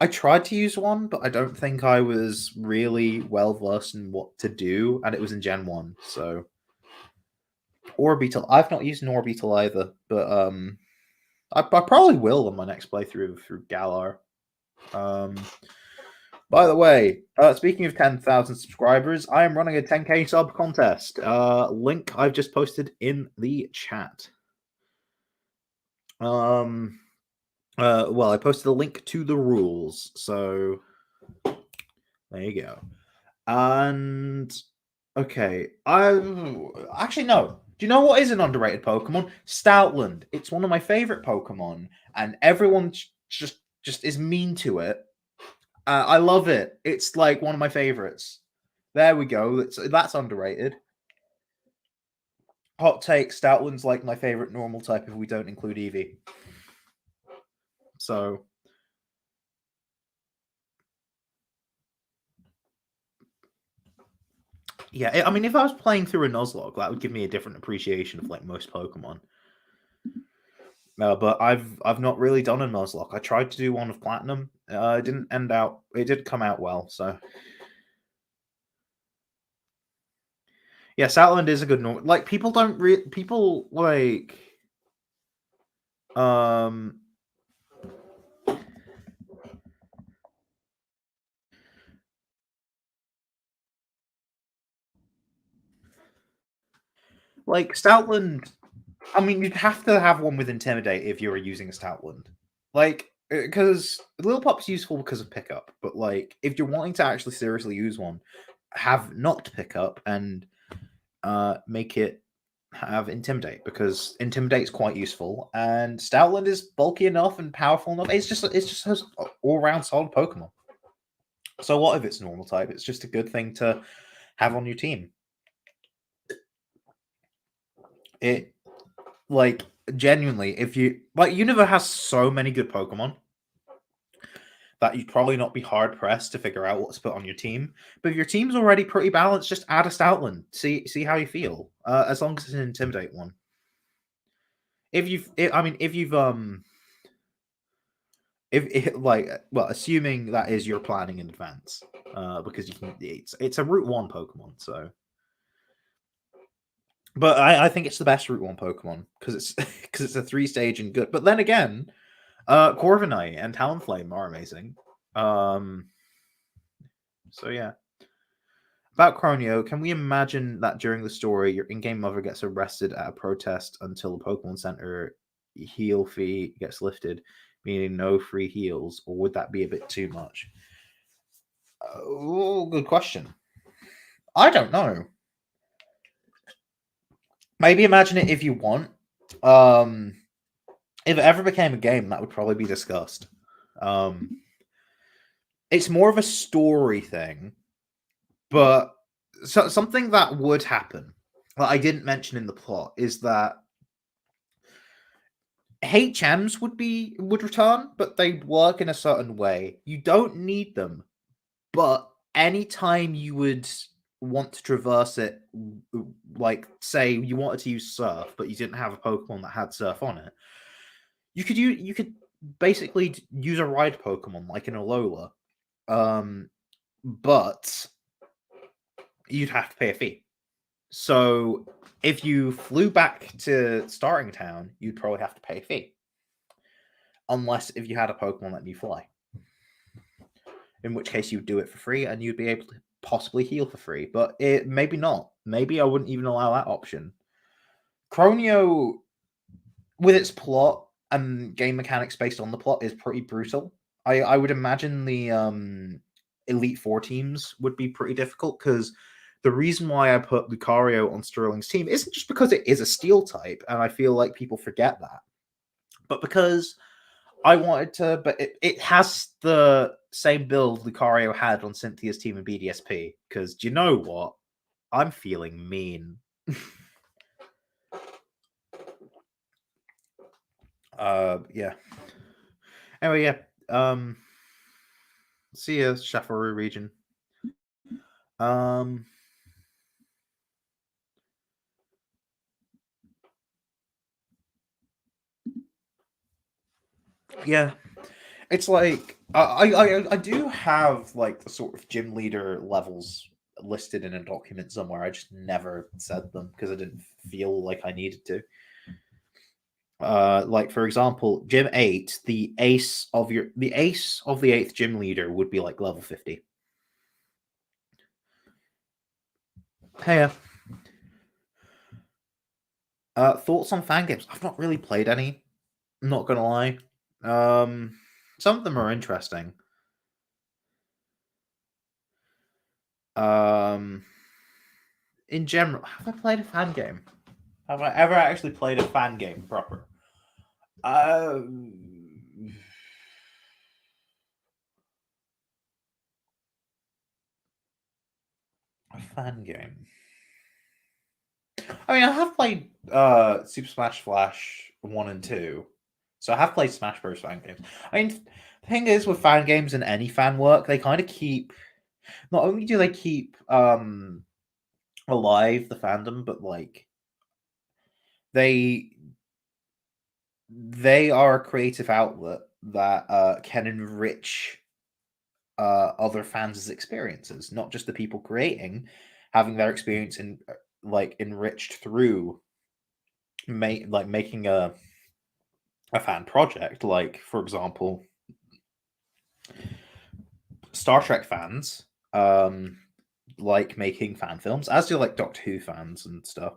I tried to use one, but I don't think I was really well versed in what to do, and it was in Gen 1, so. Orbeetle. I've not used an Orbeetle either, but I probably will on my next playthrough through Galar. By the way, speaking of 10,000 subscribers, I am running a 10K sub contest. Link I've just posted in the chat. Well, I posted a link to the rules, so there you go. And okay, actually no. Do you know what is an underrated Pokemon? Stoutland. It's one of my favorite Pokemon, and everyone just is mean to it I love it. It's like one of my favorites. There we go. That's underrated. Hot take: Stoutland's like my favorite normal type if we don't include Eevee. So yeah, I mean, if I was playing through a Nuzlocke, that would give me a different appreciation of like most Pokemon. But I've not really done a Nuzlocke. I tried to do one of Platinum. It didn't end out. It did come out well. So yeah, Stoutland is a good normal. Like people don't people like um like Stoutland. I mean, you'd have to have one with Intimidate if you were using a Stoutland. Like, because Lil Pop's useful because of pickup, but like, if you're wanting to actually seriously use one, have not pickup and make it have Intimidate because Intimidate's quite useful, and Stoutland is bulky enough and powerful enough. It's just an all round solid Pokemon. So what if it's normal type? It's just a good thing to have on your team. It like genuinely, if you like, Unova has so many good Pokemon that you'd probably not be hard pressed to figure out what to put on your team. But if your team's already pretty balanced, just add a Stoutland. See how you feel. As long as it's an Intimidate one. If like, well, assuming that is your planning in advance, because you can, it's a Route 1 Pokemon, so. But I think it's the best Route 1 Pokemon because it's because it's a 3-stage and good. But then again, Corviknight and Talonflame are amazing. So yeah. About Croneo, can we imagine that during the story, your in-game mother gets arrested at a protest until the Pokemon Center heal fee gets lifted, meaning no free heals, or would that be a bit too much? Oh, good question. I don't know. Maybe imagine it if you want. If it ever became a game, that would probably be discussed. It's more of a story thing, but something that would happen, that I didn't mention in the plot, is that HMs would return, but they'd work in a certain way. You don't need them, but anytime you would want to traverse it, like say you wanted to use Surf, but you didn't have a Pokemon that had Surf on it, you could basically use a ride Pokemon like an Alola, but you'd have to pay a fee. So if you flew back to Starting Town, you'd probably have to pay a fee. Unless if you had a Pokemon that knew Fly. In which case you'd do it for free and you'd be able to possibly heal for free. But maybe not. Maybe I wouldn't even allow that option. Croneo, with its plot and game mechanics based on the plot, is pretty brutal. I would imagine the Elite Four teams would be pretty difficult because the reason why I put Lucario on Sterling's team isn't just because it is a Steel type, and I feel like people forget that, but because I wanted to, but it has the same build Lucario had on Cynthia's team in BDSP. Because do you know what? I'm feeling mean. Yeah. Anyway, yeah. See ya, Shafaru region. Yeah. It's like I do have like the sort of gym leader levels listed in a document somewhere. I just never said them because I didn't feel like I needed to. Like for example, gym 8, the ace of the 8th gym leader would be like level 50. Hey, thoughts on fan games? I've not really played any. I'm not gonna lie. Some of them are interesting. In general, have I played a fan game? Have I ever actually played a fan game proper? fan game. I mean, I have played Super Smash Flash 1 and 2. So I have played Smash Bros. Fan games. I mean, the thing is with fan games and any fan work, they kind of keep. Not only do they keep alive the fandom, but like they are a creative outlet that can enrich other fans' experiences, not just the people creating, having their experience in like enriched through making a fan project. Like, for example, Star Trek fans like making fan films, as do like Doctor Who fans and stuff.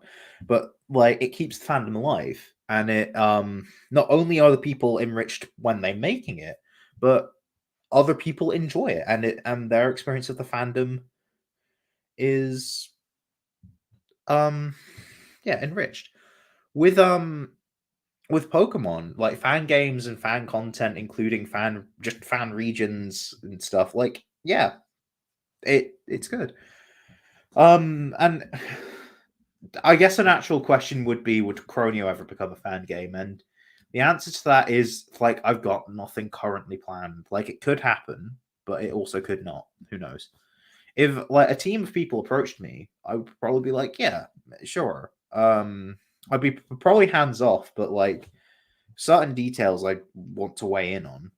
But like, it keeps the fandom alive, and it not only are the people enriched when they're making it, but other people enjoy it, and their experience of the fandom is enriched with Pokemon, like fan games and fan content, including fan regions and stuff. Like, yeah, it's good. And I guess an actual question would be, would Croneo ever become a fan game? And the answer to that is, like, I've got nothing currently planned. Like, it could happen, but it also could not. Who knows? If like a team of people approached me, I would probably be like, yeah, sure. I'd be probably hands off, but like certain details I want to weigh in on.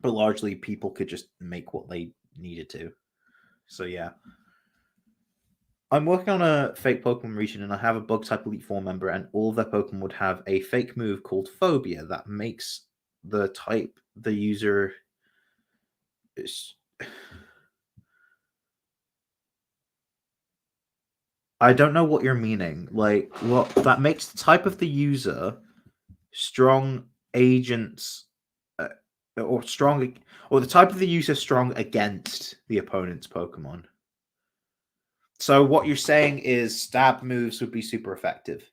But largely, people could just make what they needed to. So yeah. I'm working on a fake Pokemon region, and I have a bug type Elite Four member, and all of their Pokemon would have a fake move called Phobia that makes the type the user is. I don't know what you're meaning. Like, what that makes the type of the user strong agents, or strong, or the type of the user strong against the opponent's Pokemon. So what you're saying is stab moves would be super effective.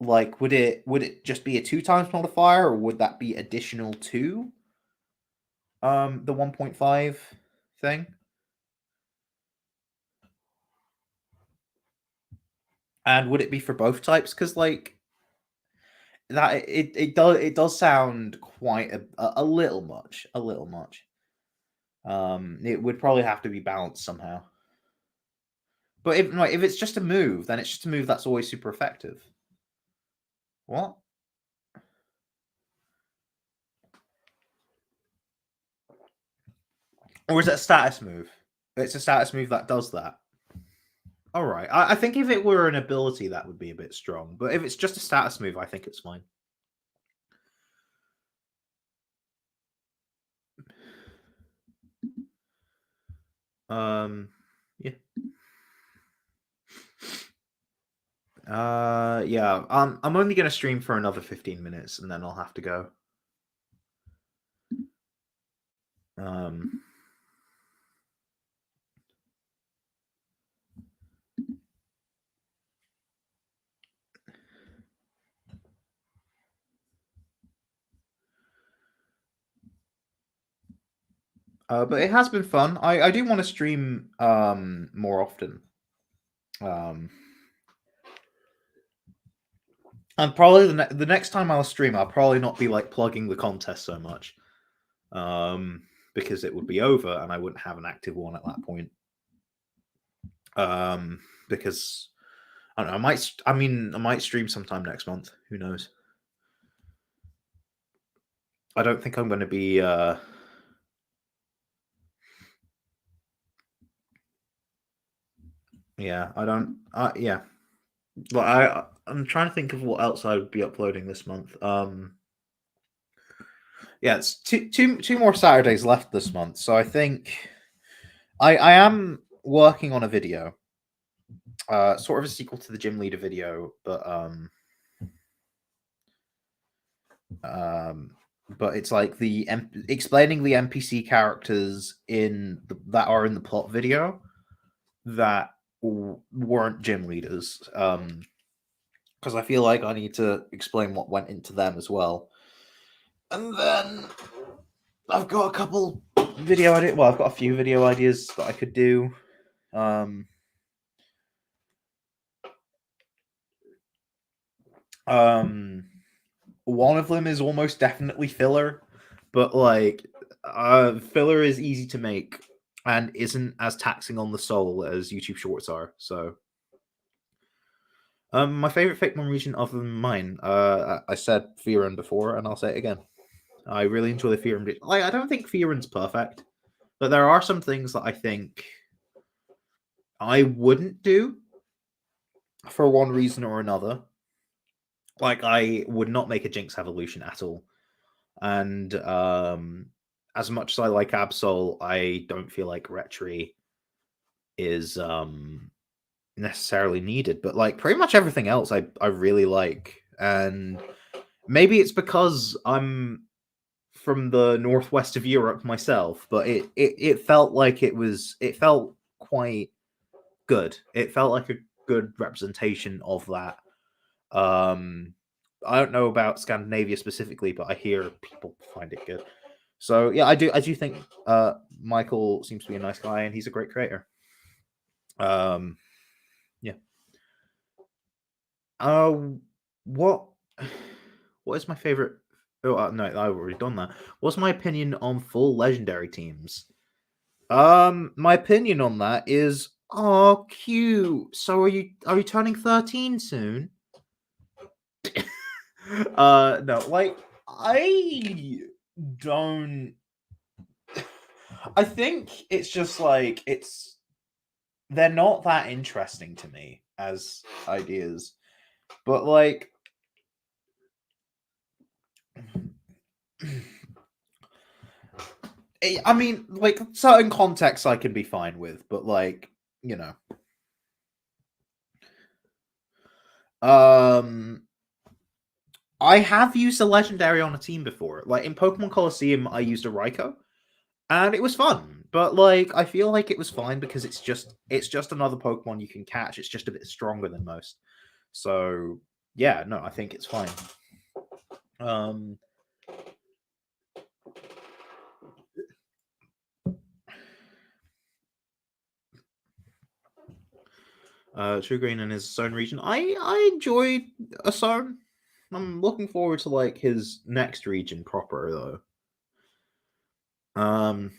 Like, would it just be a 2 times modifier, or would that be additional to the 1.5 thing? And would it be for both types? Because like that, it does sound quite a little much, a little much. It would probably have to be balanced somehow. But if it's just a move, then it's just a move that's always super effective. What? Or is it a status move? It's a status move that does that. All right. I think if it were an ability, that would be a bit strong. But if it's just a status move, I think it's fine. Yeah. Yeah. I'm only gonna stream for another 15 minutes, and then I'll have to go. But it has been fun. I do want to stream more often. And probably the next time I'll stream, I'll probably not be like plugging the contest so much, because it would be over and I wouldn't have an active one at that point. Because I don't know, I might stream sometime next month. Who knows? I don't think I'm going to be. Yeah, I don't. Yeah, but I'm trying to think of what else I would be uploading this month. Yeah, it's two more Saturdays left this month, so I think I am working on a video, sort of a sequel to the gym leader video, but it's like explaining the NPC characters that are in the plot video that weren't gym leaders, because I feel like I need to explain what went into them as well. And then I've got a couple Video idea. Well, I've got a few video ideas that I could do. One of them is almost definitely filler, but like filler is easy to make and isn't as taxing on the soul as YouTube Shorts are. So, my favorite Fakemon region other than mine, I said Fearon before, and I'll say it again. I really enjoy the Fearon region. Like, I don't think Fearon's perfect, but there are some things that I think I wouldn't do for one reason or another. Like, I would not make a Jinx evolution at all. And as much as I like Absol, I don't feel like Retri is necessarily needed. But like pretty much everything else I really like. And maybe it's because I'm from the northwest of Europe myself, but it felt like it felt quite good. It felt like a good representation of that. I don't know about Scandinavia specifically, but I hear people find it good. So yeah, I do think Michael seems to be a nice guy and he's a great creator. Yeah. Uh, what what is my favorite? Oh no, I've already done that. What's my opinion on full legendary teams? My opinion on that is, oh, cute. So are you turning 13 soon? No, like I don't. I think it's just like they're not that interesting to me as ideas, but like I mean, like certain contexts I can be fine with, but like you know, um, I have used a legendary on a team before. Like in Pokemon Colosseum, I used a Raikou, and it was fun. But like, I feel like it was fine because it's just another Pokemon you can catch. It's just a bit stronger than most. So yeah, no, I think it's fine. Um, True Green in his own region. I enjoyed Asarn. I'm looking forward to like his next region proper though.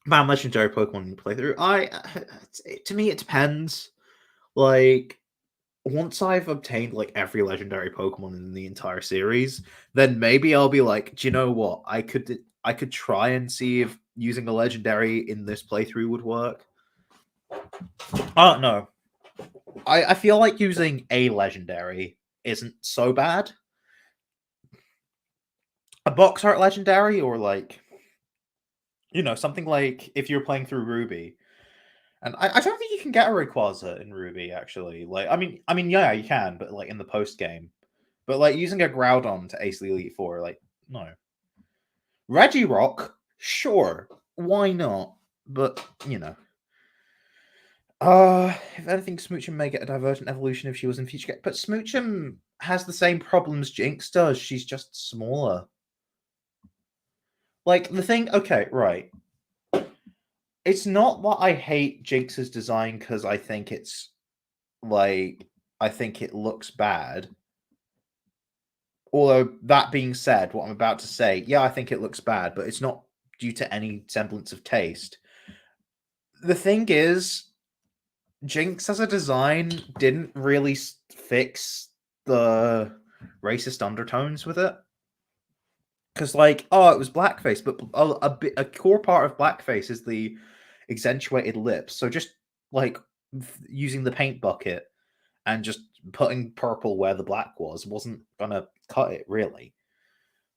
Man, legendary Pokemon playthrough. To me it depends. Like once I've obtained like every legendary Pokemon in the entire series, then maybe I'll be like, do you know what? I could try and see if using a legendary in this playthrough would work. Oh no, I feel like using a legendary isn't so bad. A box art legendary, or like something like if you're playing through Ruby, and I don't think you can get a Rayquaza in Ruby actually. Like I mean yeah you can, but like in the post game. But like using a Groudon to ace the Elite Four, like no. Regirock, sure, why not? But if anything, Smoochum may get a divergent evolution if she was in future. But Smoochum has the same problems Jinx does. She's just smaller. Like the thing. Okay, right. It's not that I hate Jinx's design because I think it's like I think it looks bad. Although that being said, what I'm about to say, yeah, I think it looks bad, but it's not due to any semblance of taste. The thing is, Jinx as a design didn't really fix the racist undertones with it. Because, like, oh, it was blackface, but a core part of blackface is the accentuated lips. So just like using the paint bucket and just putting purple where the black was wasn't gonna cut it really.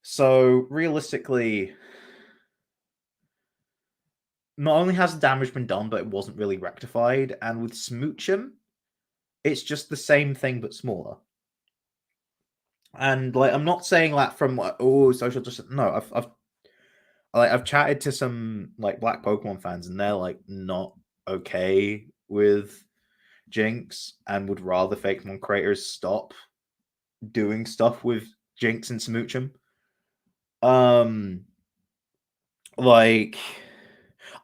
So realistically, not only has the damage been done, but it wasn't really rectified. And with Smoochum, it's just the same thing but smaller. And like, I'm not saying that from like, oh, social justice. No, I've chatted to some like black Pokemon fans, and they're like not okay with Jinx and would rather Fakemon creators stop doing stuff with Jinx and Smoochum. Um, like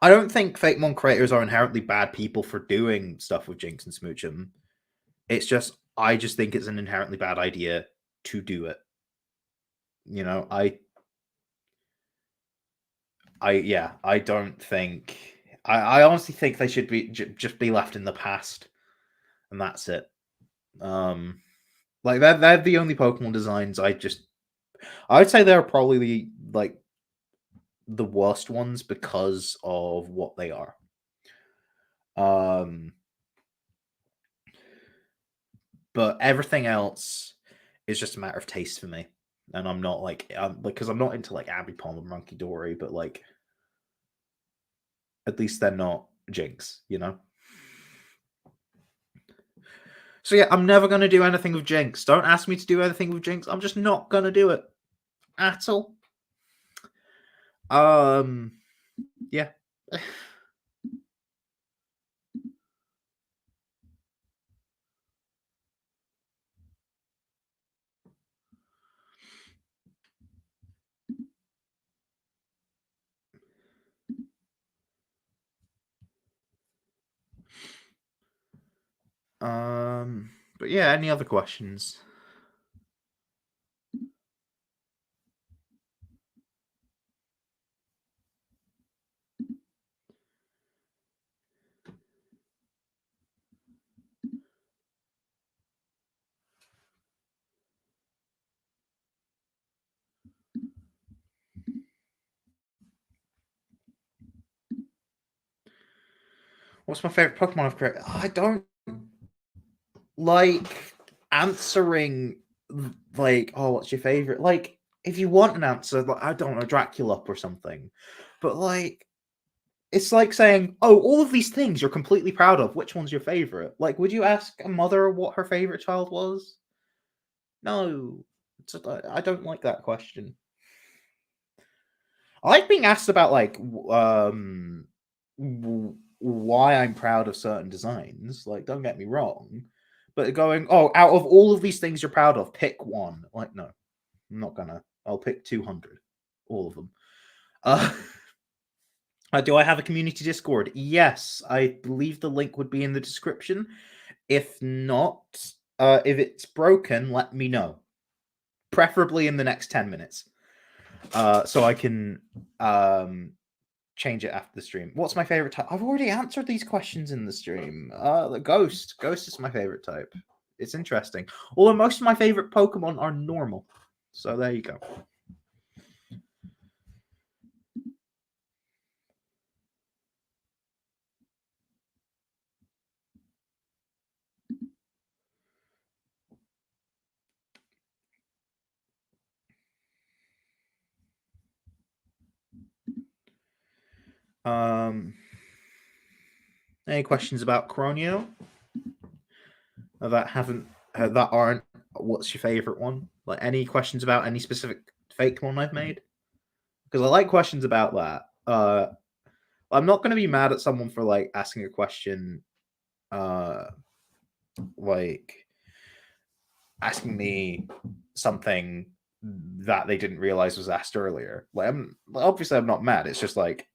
I don't think Fakemon creators are inherently bad people for doing stuff with Jinx and Smoochum. It's just I just think it's an inherently bad idea to do it. You know, I don't think I honestly think they should be just be left in the past, and that's it. Like they're the only Pokemon designs I'd say they're probably the worst ones because of what they are. Um, but everything else is just a matter of taste for me, and I'm not because I'm not into like Abbypom and Monkey Dory, but like at least they're not Jinx, you know. So yeah, I'm never gonna do anything with Jinx. Don't ask me to do anything with Jinx. I'm just not gonna do it at all. Yeah. But yeah, any other questions? What's my favorite Pokemon I've created? I don't like answering like, oh, what's your favorite? Like, if you want an answer, like I don't know, Dracula or something. But like, it's like saying, oh, all of these things you're completely proud of. Which one's your favorite? Like, would you ask a mother what her favorite child was? No, I don't like that question. I like being asked about like why I'm proud of certain designs. Like, don't get me wrong, but going, oh, out of all of these things you're proud of, pick one. Like, no, I'm not gonna. I'll pick 200, all of them. Uh, do I have a community Discord? Yes, I believe the link would be in the description. If not, if it's broken, let me know. Preferably in the next 10 minutes. So I can change it after the stream. What's my favorite type? I've already answered these questions in the stream. The Ghost. Ghost is my favorite type. It's interesting. Although most of my favorite Pokemon are normal. So there you go. Any questions about Croneo that aren't what's your favorite one? Like any questions about any specific fake one I've made? Because I like questions about that. I'm not going to be mad at someone for like asking a question, like asking me something that they didn't realize was asked earlier. Like, I'm not mad. It's just like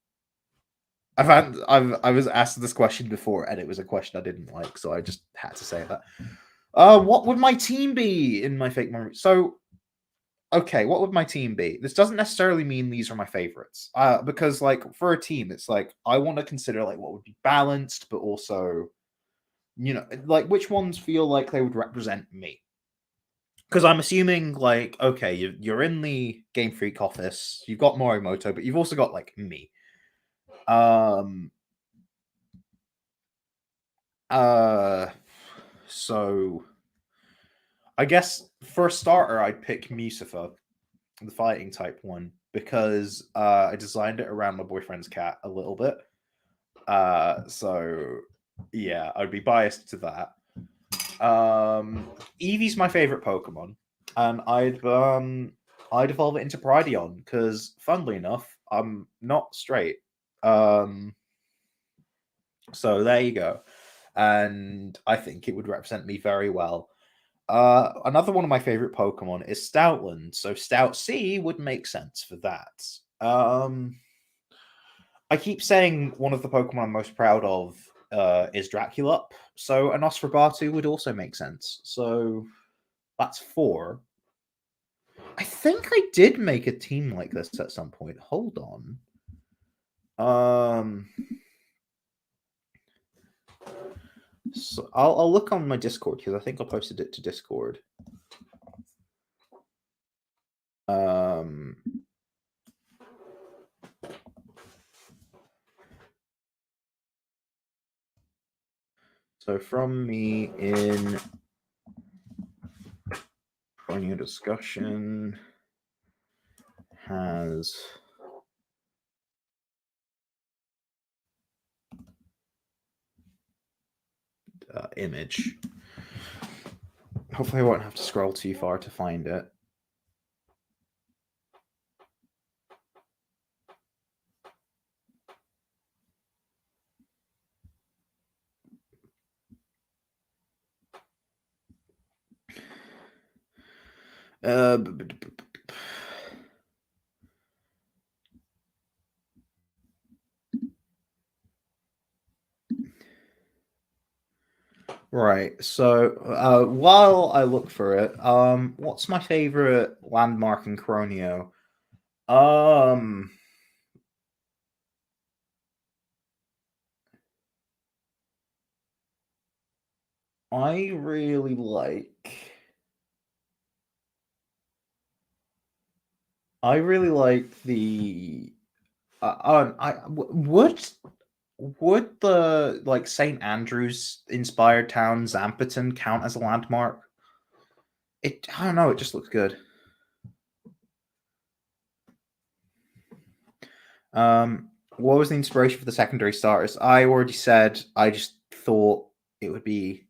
I was asked this question before, and it was a question I didn't like, so I just had to say that. What would my team be in my fake memory? So, okay, what would my team be? This doesn't necessarily mean these are my favorites, because like for a team, it's like I want to consider like what would be balanced, but also, you know, like which ones feel like they would represent me. Because I'm assuming, like, okay, you're in the Game Freak office, you've got Morimoto, but you've also got like me. Um, so I guess for a starter, I'd pick Musafa, the fighting type one, because I designed it around my boyfriend's cat a little bit. So yeah, I'd be biased to that. Eevee's my favorite Pokemon, and I'd evolve it into Prydion because, funnily enough, I'm not straight. Um, so there you go, and I think it would represent me very well. Another one of my favorite Pokemon is Stoutland, so Stout C would make sense for that. I keep saying one of the Pokemon I'm most proud of is Draculup, so a Nosferatu would also make sense. So that's 4. I think I did make a team like this at some point. Hold on. So I'll look on my Discord because I think I posted it to Discord. So from me in Croneo discussion has image. Hopefully I won't have to scroll too far to find it. Right. So while I look for it, what's my favorite landmark in Croneo? I really like the. Would the like St. Andrews inspired town Zamperton count as a landmark? I don't know. It just looks good. What was the inspiration for the secondary starters? I already said. I just thought it would be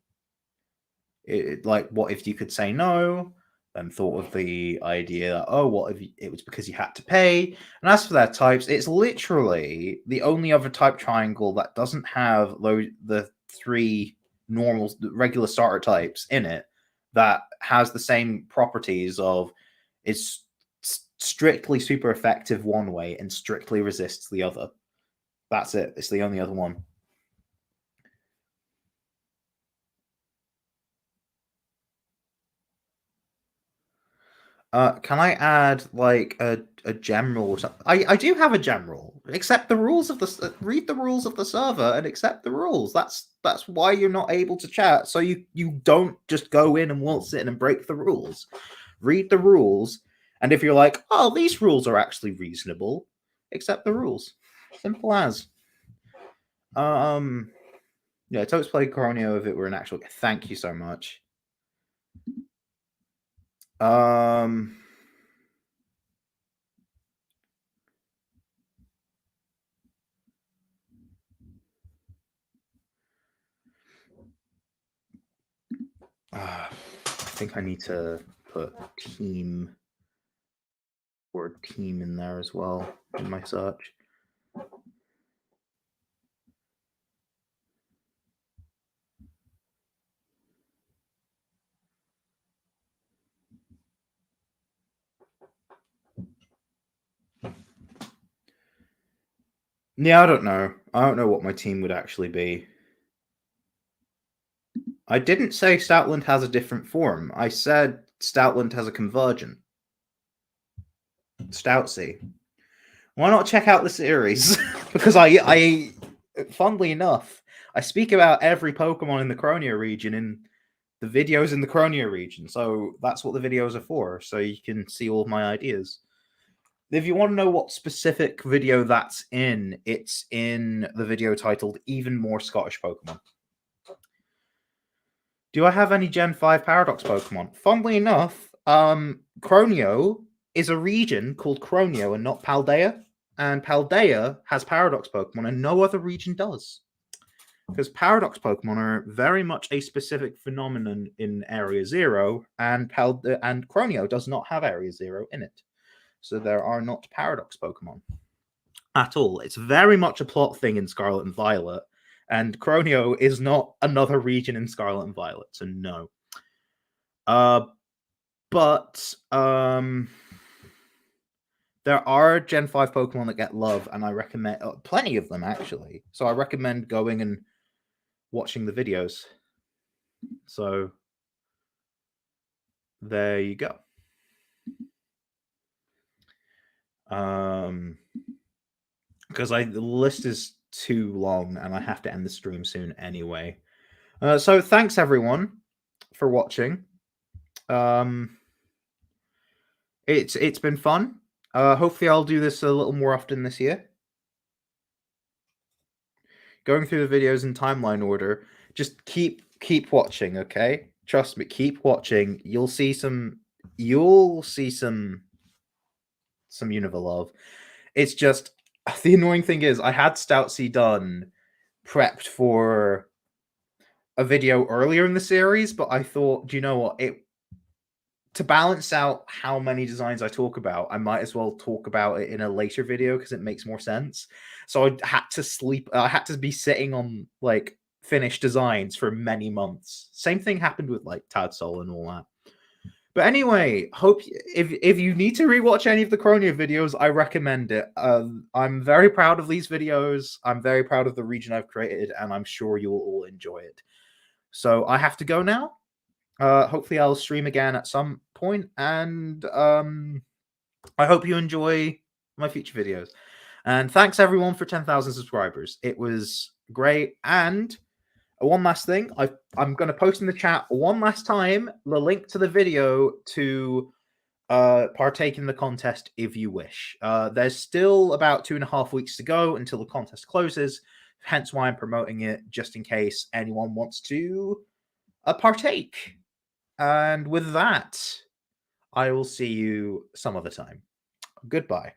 like, what if you could say no? Then thought of the idea that, oh, what if it was because you had to pay? And as for their types, it's literally the only other type triangle that doesn't have the 3 normal, regular starter types in it that has the same properties of it's strictly super effective one way and strictly resists the other. That's it. It's the only other one. Can I add like a general or something? I do have a general. Accept the rules of the read the rules of the server and accept the rules. That's why you're not able to chat. So you don't just go in and waltz in and break the rules. Read the rules, and if you're like, oh, these rules are actually reasonable, accept the rules. Simple as. Yeah, Totes play Croneo if it were an actual. Thank you so much. I think I need to put team word team in there as well in my search. Yeah, I don't know. I don't know what my team would actually be. I didn't say Stoutland has a different form. I said Stoutland has a convergent. Stoutsy. Why not check out the series? Because I, funnily enough, I speak about every Pokemon in the Croneo region in the videos in the Croneo region. So that's what the videos are for. So you can see all of my ideas. If you want to know what specific video that's in, it's in the video titled Even More Scottish Pokemon. Do I have any Gen 5 Paradox Pokemon? Funnily enough, Croneo is a region called Croneo and not Paldea. And Paldea has Paradox Pokemon and no other region does. Because Paradox Pokemon are very much a specific phenomenon in Area 0, and Croneo does not have Area 0 in it. So there are not Paradox Pokemon at all. It's very much a plot thing in Scarlet and Violet, and Croneo is not another region in Scarlet and Violet, so no. But there are Gen 5 Pokemon that get love, and I recommend plenty of them actually. So I recommend going and watching the videos. So there you go. Because the list is too long and I have to end the stream soon anyway. So thanks everyone for watching. It's been fun. Hopefully I'll do this a little more often this year. Going through the videos in timeline order. Just keep watching, okay? Trust me, keep watching. You'll see some Unova love. It's just the annoying thing is I had Stout C done prepped for a video earlier in the series, but I thought, do you know what? To balance out how many designs I talk about, I might as well talk about it in a later video because it makes more sense. So I had to be sitting on like finished designs for many months. Same thing happened with like Tad Soul and all that. But anyway, hope if you need to rewatch any of the Croneo videos, I recommend it. I'm very proud of these videos. I'm very proud of the region I've created, and I'm sure you will all enjoy it. So I have to go now. Hopefully I'll stream again at some point, and I hope you enjoy my future videos. And thanks everyone for 10,000 subscribers. It was great. And one last thing, I'm going to post in the chat one last time the link to the video to partake in the contest if you wish. There's still about 2.5 weeks to go until the contest closes, hence why I'm promoting it, just in case anyone wants to partake. And with that, I will see you some other time. Goodbye.